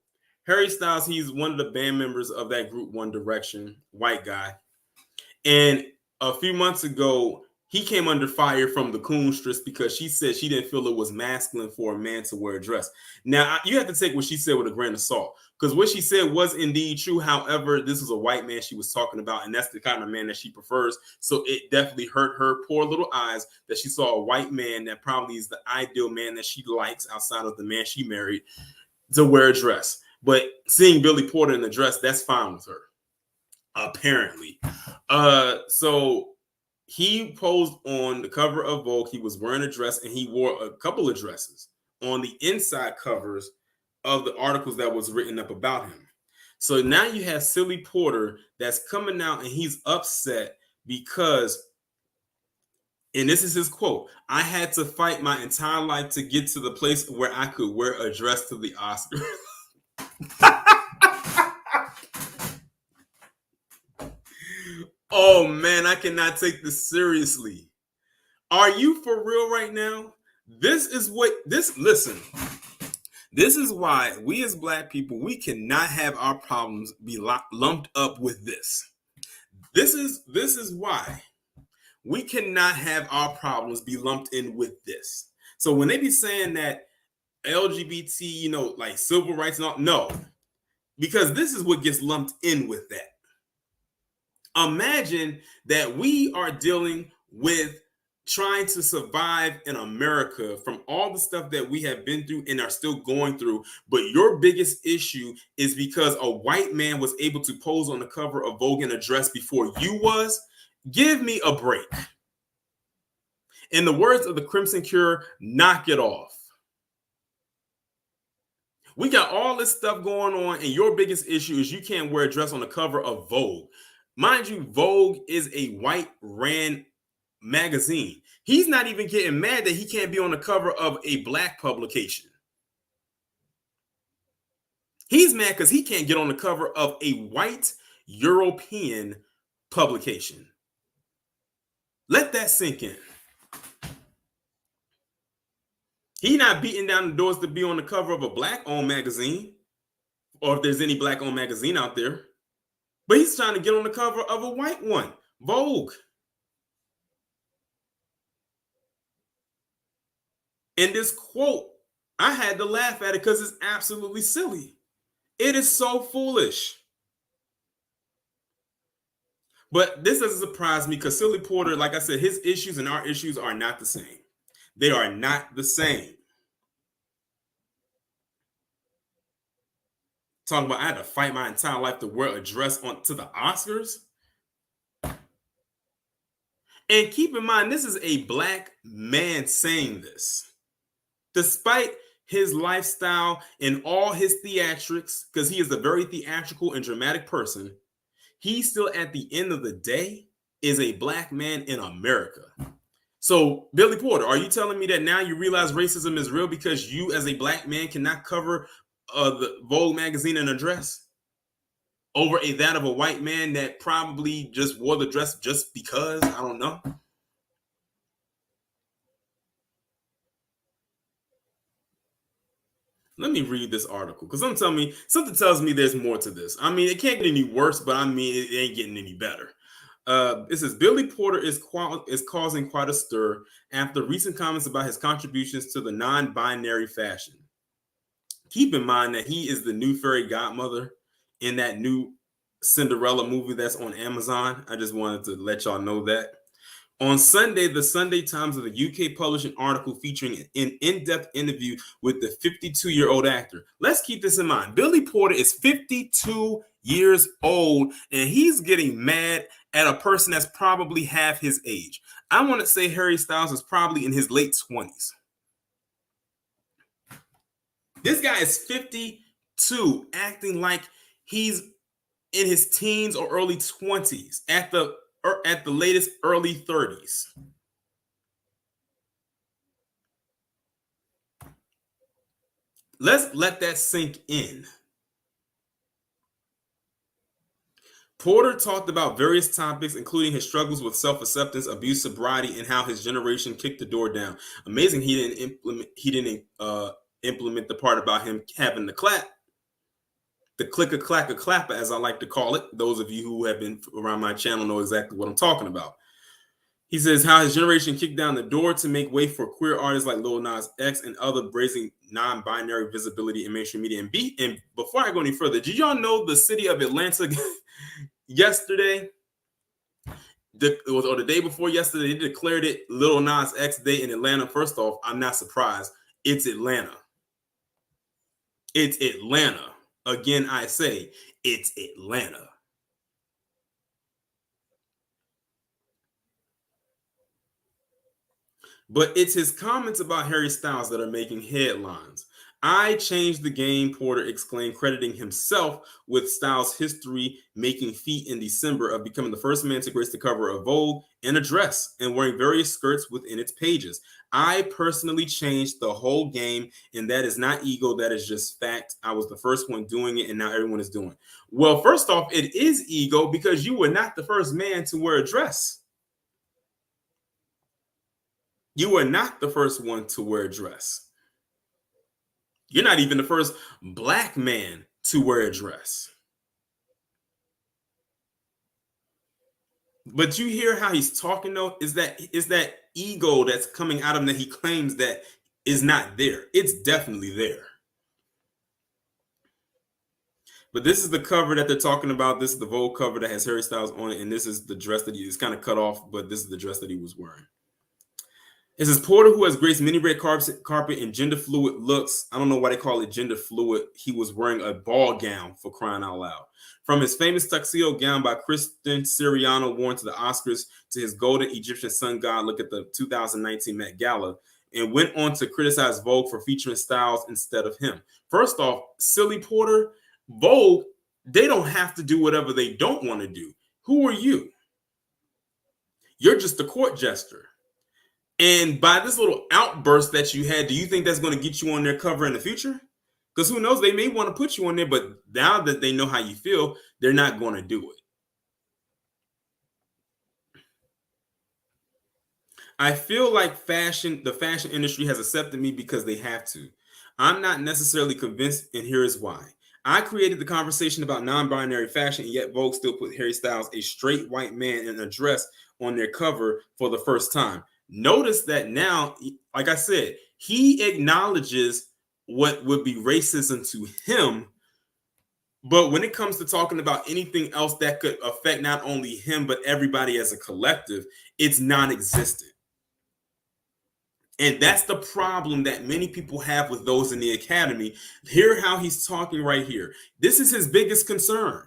Harry Styles, he's one of the band members of that group One Direction, white guy. And a few months ago, he came under fire from the Coonstress because she said she didn't feel it was masculine for a man to wear a dress. Now, you have to take what she said with a grain of salt, because what she said was indeed true. However, this was a white man she was talking about, and that's the kind of man that she prefers. So it definitely hurt her poor little eyes that she saw a white man that probably is the ideal man that she likes outside of the man she married to wear a dress. But seeing Billy Porter in the dress, that's fine with her, apparently. So he posed on the cover of Vogue. He was wearing a dress, and he wore a couple of dresses on the inside covers of the articles that was written up about him. So now you have Silly Porter that's coming out, and he's upset because And this is his quote: "I had to fight my entire life to get to the place where I could wear a dress to the Oscars." Oh man, I cannot take this seriously. Are you for real right now? This is what this listen. This is why we as black people, we cannot have our problems be lumped up with this. This is why we cannot have our problems be lumped in with this. So when they be saying that LGBT, like civil rights and all, no, because this is what gets lumped in with that. Imagine that we are dealing with trying to survive in America from all the stuff that we have been through and are still going through. But your biggest issue is because a white man was able to pose on the cover of Vogue in a dress before you was. Give me a break. In the words of the Crimson Cure, knock it off. We got all this stuff going on, and your biggest issue is you can't wear a dress on the cover of Vogue. Mind you, Vogue is a white ran magazine. He's not even getting mad that he can't be on the cover of a black publication. He's mad because he can't get on the cover of a white European publication. Let that sink in. He's not beating down the doors to be on the cover of a black-owned magazine, or if there's any black-owned magazine out there. But he's trying to get on the cover of a white one, Vogue. And this quote, I had to laugh at it because it's absolutely silly. It is so foolish. But this doesn't surprise me because Silly Porter, like I said, his issues and our issues are not the same. They are not the same. Talking about I had to fight my entire life to wear a dress to the Oscars. And keep in mind, this is a black man saying this. Despite his lifestyle and all his theatrics, because he is a very theatrical and dramatic person, he still at the end of the day is a black man in America. So, Billy Porter, are you telling me that now you realize racism is real because you as a black man cannot cover the Vogue magazine in a dress over that of a white man that probably just wore the dress just because? I don't know. Let me read this article because something tells me there's more to this. I mean, it can't get any worse, but I mean, it ain't getting any better. It says Billy Porter is causing quite a stir after recent comments about his contributions to the non-binary fashion. Keep in mind that he is the new fairy godmother in that new Cinderella movie that's on Amazon. I just wanted to let y'all know that. On Sunday, the Sunday Times of the UK published an article featuring an in-depth interview with the 52-year-old actor. Let's keep this in mind. Billy Porter is 52 years old, and he's getting mad at a person that's probably half his age. I want to say Harry Styles is probably in his late 20s. This guy is 52, acting like he's in his teens or early 20s, at the latest early 30s. Let's let that sink in. Porter talked about various topics, including his struggles with self-acceptance, abuse, sobriety, and how his generation kicked the door down. Amazing, he didn't implement the part about him having the clap, the clicker, clacker, clapper, as I like to call it. Those of you who have been around my channel know exactly what I'm talking about. He says how his generation kicked down the door to make way for queer artists like Lil Nas X and other brazen non-binary visibility in mainstream media. And before I go any further, did y'all know the city of Atlanta yesterday, or the day before yesterday, they declared it Lil Nas X Day in Atlanta? First off, I'm not surprised. It's Atlanta. It's Atlanta. Again, I say it's Atlanta. But it's his comments about Harry Styles that are making headlines. I changed the game, Porter exclaimed, crediting himself with Styles' history-making feat in December of becoming the first man to grace the cover of Vogue in a dress and wearing various skirts within its pages. I personally changed the whole game, and that is not ego, that is just fact. I was the first one doing it, and now everyone is doing it. Well, first off, it is ego because you were not the first man to wear a dress. You were not the first one to wear a dress. You're not even the first black man to wear a dress. But you hear how he's talking though? Is that ego that's coming out of him that he claims that is not there? It's definitely there. But this is the cover that they're talking about. This is the Vogue cover that has Harry Styles on it, and this is the dress that is kind of cut off, but this is the dress that he was wearing. It says Porter, who has graced many red carpet and gender fluid looks. I don't know why they call it gender fluid. He was wearing a ball gown, for crying out loud. From his famous tuxedo gown by Kristen Siriano worn to the Oscars to his golden Egyptian sun god look at the 2019 Met Gala, and went on to criticize Vogue for featuring Styles instead of him. First off, silly Porter, Vogue, they don't have to do whatever they don't want to do. Who are you? You're just a court jester. And by this little outburst that you had, do you think that's going to get you on their cover in the future? Because who knows, they may want to put you on there, but now that they know how you feel, they're not going to do it. I feel like the fashion industry has accepted me because they have to. I'm not necessarily convinced, and here is why. I created the conversation about non-binary fashion, and yet Vogue still put Harry Styles, a straight white man in a dress, on their cover for the first time. Notice that now, like I said, he acknowledges what would be racism to him. But when it comes to talking about anything else that could affect not only him, but everybody as a collective, it's non-existent. And that's the problem that many people have with those in the academy. Hear how he's talking right here. This is his biggest concern.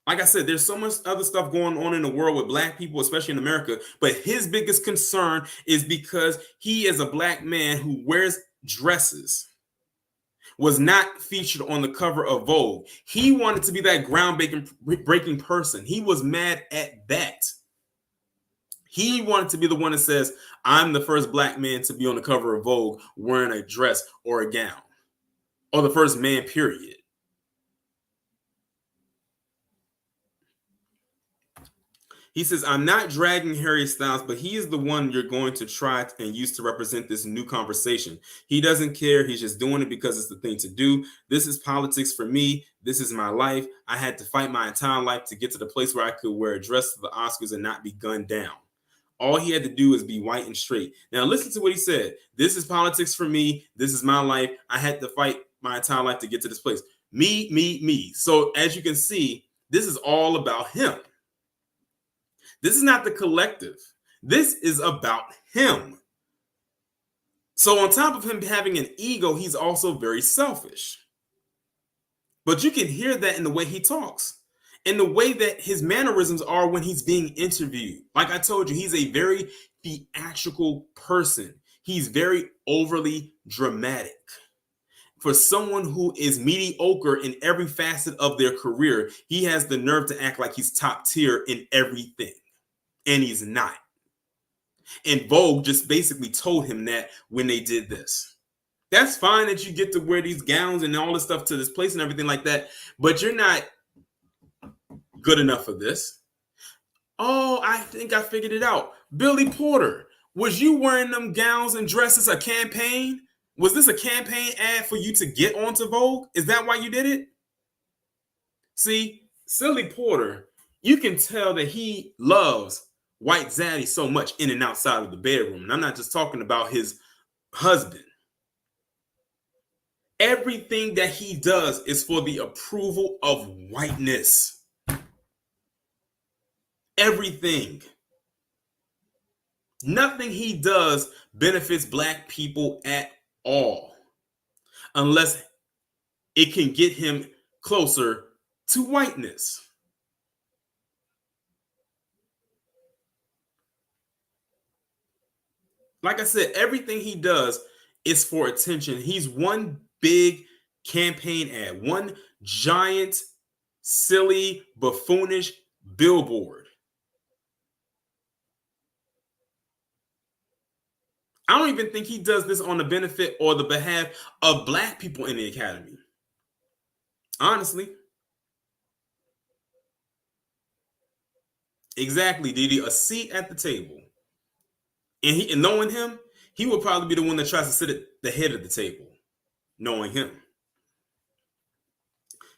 Like I said, there's so much other stuff going on in the world with black people, especially in America. But his biggest concern is because he, as a black man who wears dresses, was not featured on the cover of Vogue. He wanted to be that groundbreaking person. He was mad at that. He wanted to be the one that says, I'm the first black man to be on the cover of Vogue wearing a dress or a gown, or the first man, period. He says, I'm not dragging Harry Styles, but he is the one you're going to try and use to represent this new conversation. He doesn't care. He's just doing it because it's the thing to do. This is politics for me. This is my life. I had to fight my entire life to get to the place where I could wear a dress to the Oscars and not be gunned down. All he had to do is be white and straight. Now, listen to what he said. This is politics for me. This is my life. I had to fight my entire life to get to this place. Me, me, me. So as you can see, this is all about him. This is not the collective. This is about him. So on top of him having an ego, he's also very selfish. But you can hear that in the way he talks, in the way that his mannerisms are when he's being interviewed. Like I told you, he's a very theatrical person. He's very overly dramatic. For someone who is mediocre in every facet of their career, he has the nerve to act like he's top tier in everything. And he's not. And Vogue just basically told him that when they did this. That's fine that you get to wear these gowns and all this stuff to this place and everything like that, but you're not good enough for this. Oh, I think I figured it out. Billy Porter, was you wearing them gowns and dresses a campaign? Was this a campaign ad for you to get onto Vogue? Is that why you did it? See, silly Porter, you can tell that he loves White Zaddy so much in and outside of the bedroom. And I'm not just talking about his husband. Everything that he does is for the approval of whiteness. Everything. Nothing he does benefits black people at all, unless it can get him closer to whiteness. Like I said, everything he does It's for attention. He's one big campaign ad, one giant, silly, buffoonish billboard. I don't even think he does this on the benefit or the behalf of Black people in the academy. Honestly. Exactly, Didi. A seat at the table. And knowing him, he will probably be the one that tries to sit at the head of the table, knowing him.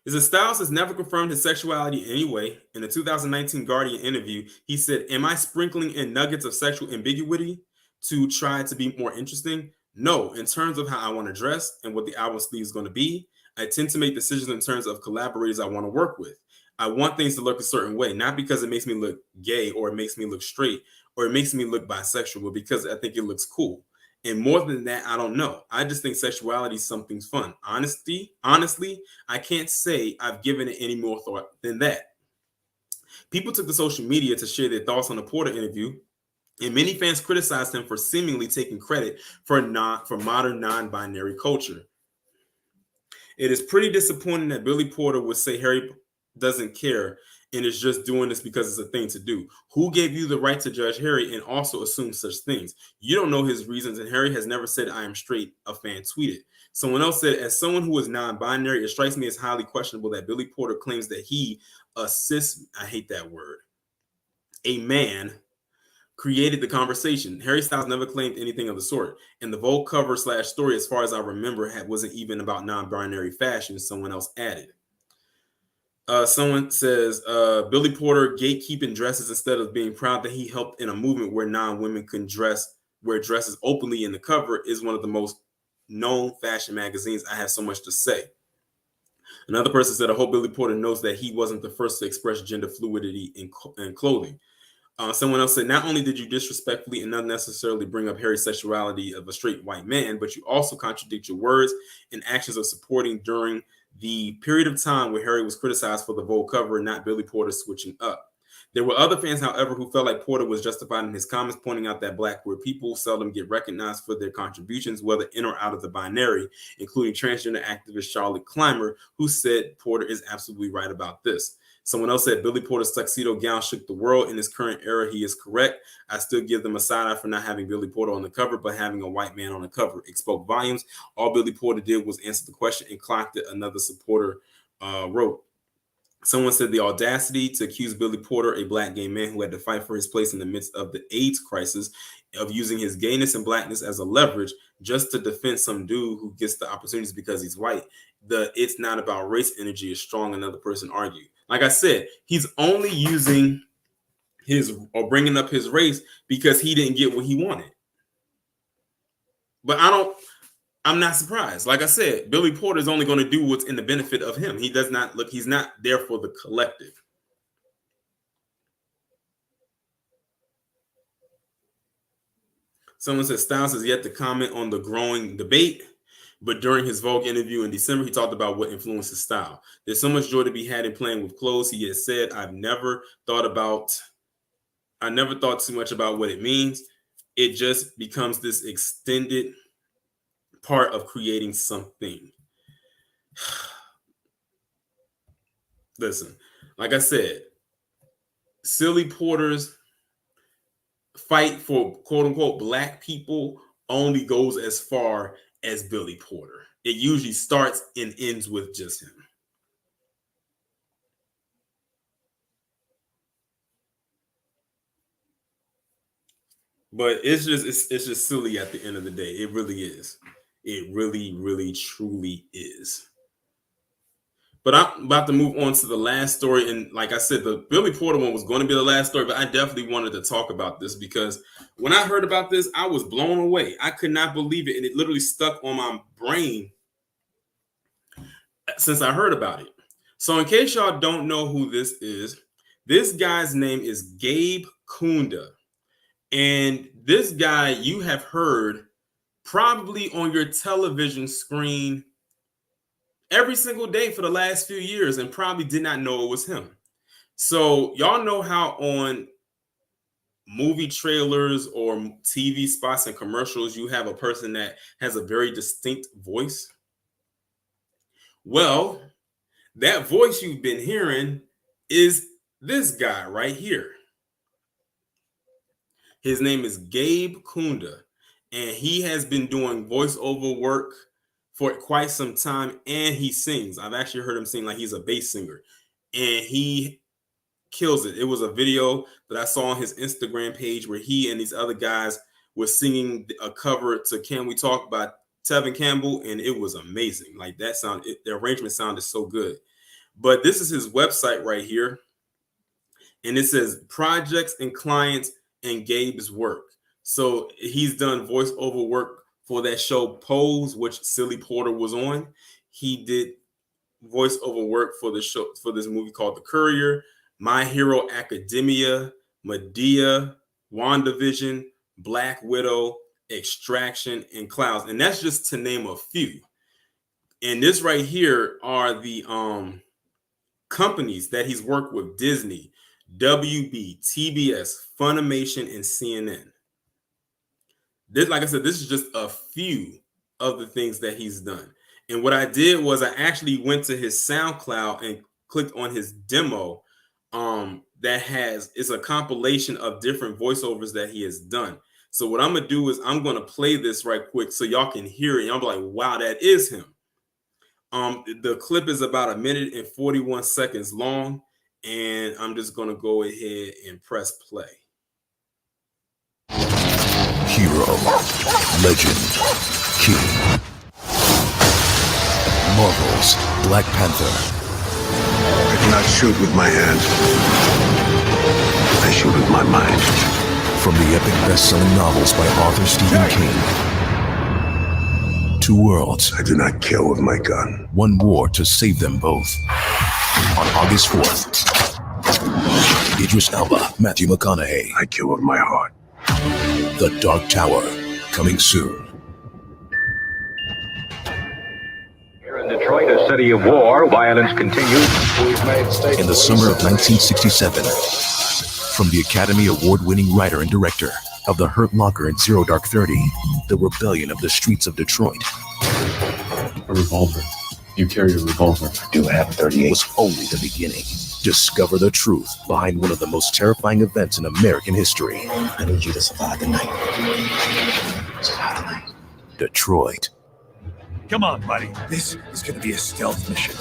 His Styles has never confirmed his sexuality in any way. In the 2019 Guardian interview, he said, "Am I sprinkling in nuggets of sexual ambiguity to try to be more interesting? No, in terms of how I want to dress and what the album sleeve is going to be, I tend to make decisions in terms of collaborators I want to work with. I want things to look a certain way, not because it makes me look gay or it makes me look straight or it makes me look bisexual, but because I think it looks cool. And more than that, I don't know. I just think sexuality is something's fun. Honestly, I can't say I've given it any more thought than that." People took to social media to share their thoughts on the Porter interview, and many fans criticized him for seemingly taking credit for modern non-binary culture. It is pretty disappointing that Billy Porter would say Harry doesn't care and is just doing this because it's a thing to do. Who gave you the right to judge Harry and also assume such things? You don't know his reasons, and Harry has never said I am straight, a fan tweeted. Someone else said, as someone who is non-binary, it strikes me as highly questionable that Billy Porter claims that he assists, I hate that word, a man created the conversation. Harry Styles never claimed anything of the sort. And the Vogue cover / story, as far as I remember, wasn't even about non-binary fashion, someone else added. Someone says, Billy Porter gatekeeping dresses instead of being proud that he helped in a movement where non-women can wear dresses openly in the cover is one of the most known fashion magazines. I have so much to say. Another person said, I hope Billy Porter knows that he wasn't the first to express gender fluidity in clothing. Someone else said, not only did you disrespectfully and unnecessarily bring up Harry's sexuality of a straight white man, but you also contradict your words and actions of supporting during the period of time where Harry was criticized for the Vogue cover and not Billy Porter switching up. There were other fans, however, who felt like Porter was justified in his comments, pointing out that Black queer people seldom get recognized for their contributions, whether in or out of the binary, including transgender activist Charlotte Clymer, who said Porter is absolutely right about this. Someone else said Billy Porter's tuxedo gown shook the world. In his current era, he is correct. I still give them a side eye for not having Billy Porter on the cover, but having a white man on the cover. It spoke volumes. All Billy Porter did was answer the question and clocked it, another supporter wrote. Someone said the audacity to accuse Billy Porter, a Black gay man who had to fight for his place in the midst of the AIDS crisis, of using his gayness and Blackness as a leverage just to defend some dude who gets the opportunities because he's white. The "it's not about race" energy is strong, another person argued. Like I said, he's only using his or bringing up his race because he didn't get what he wanted. But I'm not surprised. Like I said, Billy Porter is only going to do what's in the benefit of him. He does not look, he's not there for the collective. Someone says Styles has yet to comment on the growing debate, but during his Vogue interview in December, he talked about what influenced his style. There's so much joy to be had in playing with clothes. He has said, I never thought too much about what it means. It just becomes this extended part of creating something. Listen, like I said, Silly Porter's fight for quote unquote Black people only goes as far as Billy Porter. It usually starts and ends with just him. But it's just silly at the end of the day. It really is. It really, really, truly is. But I'm about to move on to the last story. And like I said, the Billy Porter one was going to be the last story, but I definitely wanted to talk about this because when I heard about this, I was blown away. I could not believe it. And it literally stuck on my brain since I heard about it. So in case y'all don't know who this is, this guy's name is Gabe Kunda. And this guy you have heard probably on your television screen every single day for the last few years and probably did not know it was him. So y'all know how on movie trailers or TV spots and commercials, you have a person that has a very distinct voice. Well, that voice you've been hearing is this guy right here. His name is Gabe Kunda, and he has been doing voiceover work for quite some time, and he sings. I've actually heard him sing, like he's a bass singer, and he kills it. It was a video that I saw on his Instagram page where he and these other guys were singing a cover to "Can We Talk" by Tevin Campbell, and it was amazing. Like that sound, the arrangement sounded so good. But this is his website right here, and it says projects and clients and Gabe's work. So he's done voiceover work for that show Pose, which Silly Porter was on. He did voiceover work for the show, for this movie called The Courier, My Hero Academia, Medea, WandaVision, Black Widow, Extraction, and Clouds. And that's just to name a few. And this right here are the companies that he's worked with: Disney, WB, TBS, Funimation, and CNN. This, like I said, this is just a few of the things that he's done. And what I did was I actually went to his SoundCloud and clicked on his demo. That has, it's a compilation of different voiceovers that he has done. So what I'm gonna do is I'm gonna play this right quick so y'all can hear it. And y'all be like, wow, that is him. The clip is about 1 minute and 41 seconds long, and I'm just gonna go ahead and press play.
Hero, legend, king. Marvel's Black Panther.
I do not shoot with my hand. I shoot with my mind.
From the epic best-selling novels by author Stephen King. Two worlds.
I do not kill with my gun.
One war to save them both. On August 4th. Idris Elba, Matthew McConaughey.
I kill with my heart.
The Dark Tower, coming soon.
Here in Detroit, a city of war, violence continues.
In the summer of 1967, from the Academy Award-winning writer and director of The Hurt Locker and Zero Dark 30, the rebellion of the streets of Detroit.
A revolver. You carry a revolver.
I do have a 38.
Was only the beginning. Discover the truth behind one of the most terrifying events in American history.
I need you to survive the night. Survive the night.
Detroit.
Come on, buddy.
This is going to be a stealth mission.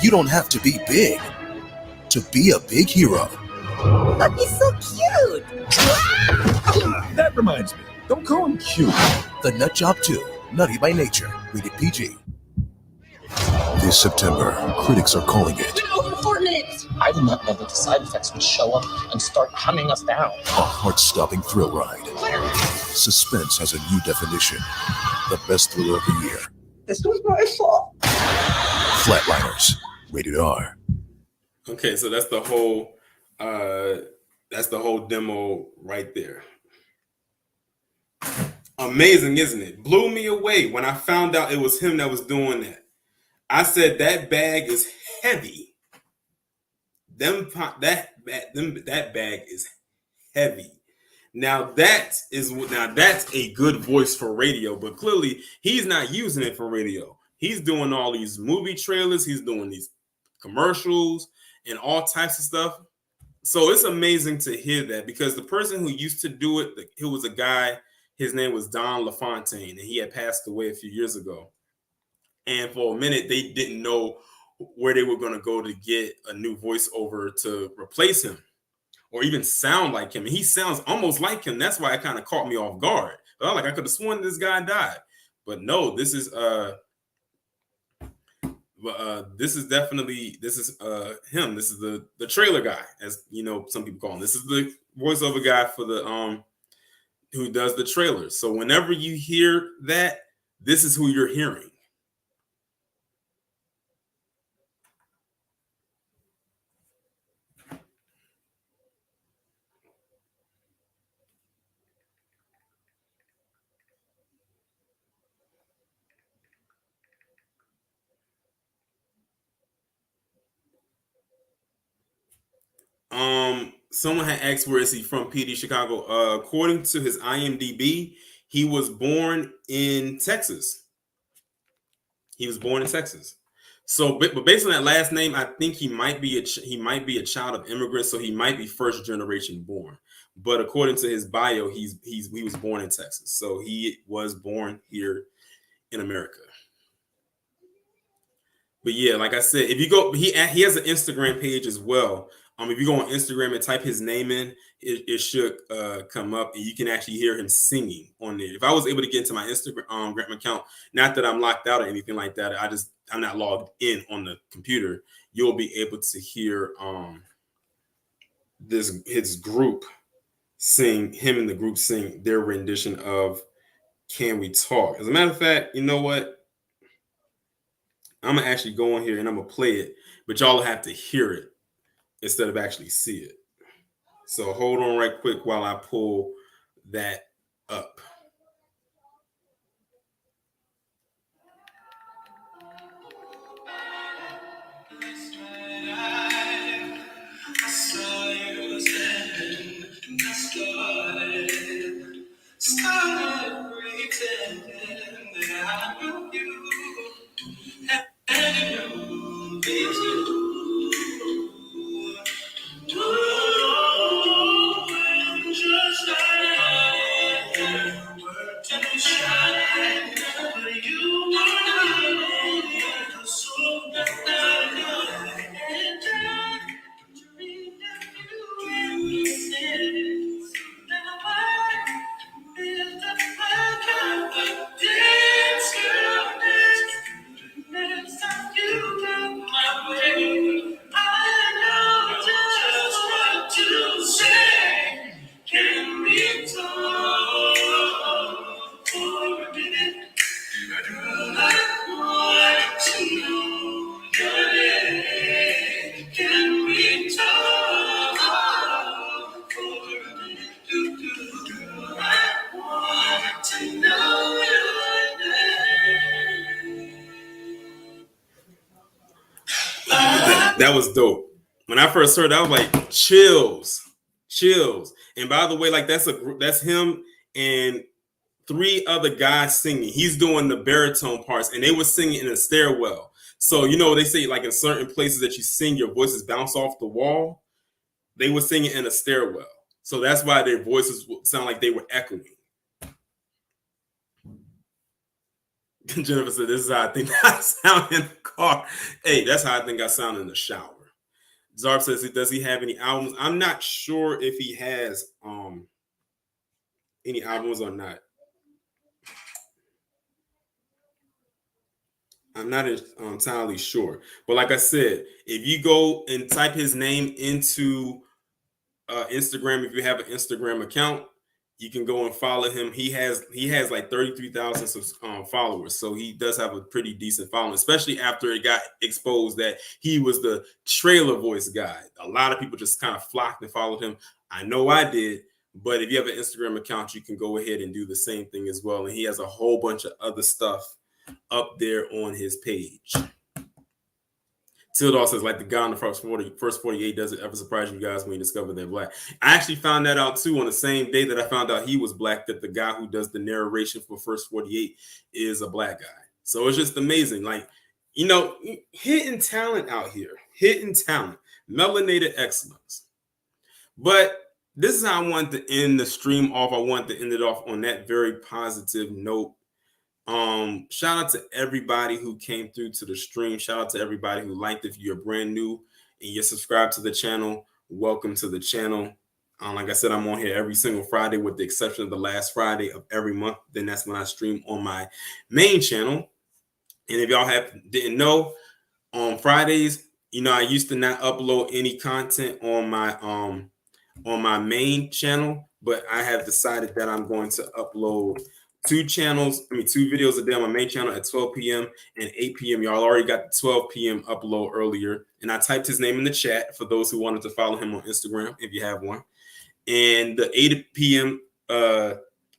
You don't have to be big to be a big hero.
But he's so cute.
That reminds me. Don't call him cute.
The Nut Job 2, Nutty by Nature, rated PG. This September, critics are calling it
Over 4 minutes.
I did not know that the side effects would show up and start hunting us down.
a heart-stopping thrill ride. Suspense has a new definition. The best thriller of the year.
This was my fault.
Flatliners, rated R.
Okay, so that's the whole demo right there. Amazing, isn't it? Blew me away when I found out it was him that was doing that. I said that bag is heavy. That bag is heavy. Now that's a good voice for radio, but clearly he's not using it for radio. He's doing all these movie trailers, he's doing these commercials and all types of stuff. So it's amazing to hear that, because the person who used to do it, he was a guy, his name was Don LaFontaine, and he had passed away a few years ago. And for a minute, they didn't know where they were going to go to get a new voiceover to replace him or even sound like him. And he sounds almost like him. That's why it kind of caught me off guard. But I could have sworn this guy died. But no, this is definitely him. This is the trailer guy, as you know, some people call him. This is the voiceover guy for the who does the trailers. So whenever you hear that, this is who you're hearing. Someone had asked where is he from, PD Chicago. According to his IMDb, he was born in Texas. He was born in Texas. So, but based on that last name, I think he might be a child of immigrants, so he might be first generation born. But according to his bio, he was born in Texas, so he was born here in America. But yeah, like I said, if you go, he has an Instagram page as well. If you go on Instagram and type his name in, it should come up, and you can actually hear him singing on there. If I was able to get into my Instagram account, not that I'm locked out or anything like that, I'm not logged in on the computer. You'll be able to hear his group sing, him and the group sing their rendition of "Can We Talk." As a matter of fact, you know what? I'm gonna actually go in here and I'm gonna play it, but y'all have to hear it instead of actually see it. So hold on right quick while I pull that up. Started pretending that I knew you, and you is you. Oh, just like you were to shine, but you were not so that and to read you said, now I feel the confidence you next time you come my way. I know just what to say. Can we talk for a minute? Girl, I want to know your name. Can we talk for a minute? Girl, I want to know your name. That was dope. When I first heard that, I was like, chills. And by the way, like that's him and 3 other guys singing. He's doing the baritone parts, and they were singing in a stairwell. So they say like in certain places that you sing, your voices bounce off the wall. They were singing in a stairwell, so that's why their voices sound like they were echoing. Jennifer said, "This is how I think I sound in the car." Hey, that's how I think I sound in the shower. Zarb says, "Does he have any albums?" I'm not sure if he has any albums or not. I'm not entirely sure, but like I said, if you go and type his name into Instagram, if you have an Instagram account, you can go and follow him. He has like 33,000 followers, so he does have a pretty decent following, especially after it got exposed that he was the trailer voice guy. A lot of people just kind of flocked and followed him. I know I did, but if you have an Instagram account, you can go ahead and do the same thing as well. And he has a whole bunch of other stuff up there on his page. Tildall says, like the guy on the first 48, does it ever surprise you guys when you discover they're black? I actually found that out too on the same day that I found out he was black, that the guy who does the narration for First 48 is a black guy. So it's just amazing. Like, hidden talent out here. Hidden talent. Melanated excellence. But this is how I wanted to end the stream off. I wanted to end it off on that very positive note. Shout out to everybody who came through to the stream. Shout out to everybody who liked. If you're brand new and you're subscribed to the channel, welcome to the channel. Like I said, I'm on here every single Friday with the exception of the last Friday of every month. Then that's when I stream on my main channel. And if y'all didn't know, on Fridays, I used to not upload any content on my main channel, but I have decided that I'm going to upload 2 videos a day on my main channel at 12 p.m. and 8 p.m. Y'all already got the 12 p.m. upload earlier. And I typed his name in the chat for those who wanted to follow him on Instagram, if you have one. And the 8 p.m.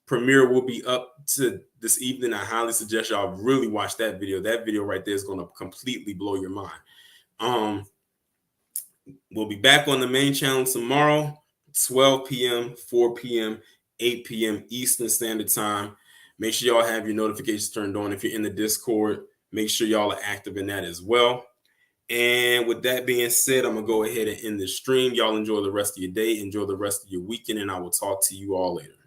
premiere will be up to this evening. I highly suggest y'all really watch that video. That video right there is going to completely blow your mind. We'll be back on the main channel tomorrow, 12 p.m., 4 p.m., 8 p.m. Eastern Standard Time. Make sure y'all have your notifications turned on. If you're in the Discord, make sure y'all are active in that as well. And with that being said, I'm going to go ahead and end the stream. Y'all enjoy the rest of your day. Enjoy the rest of your weekend, and I will talk to you all later.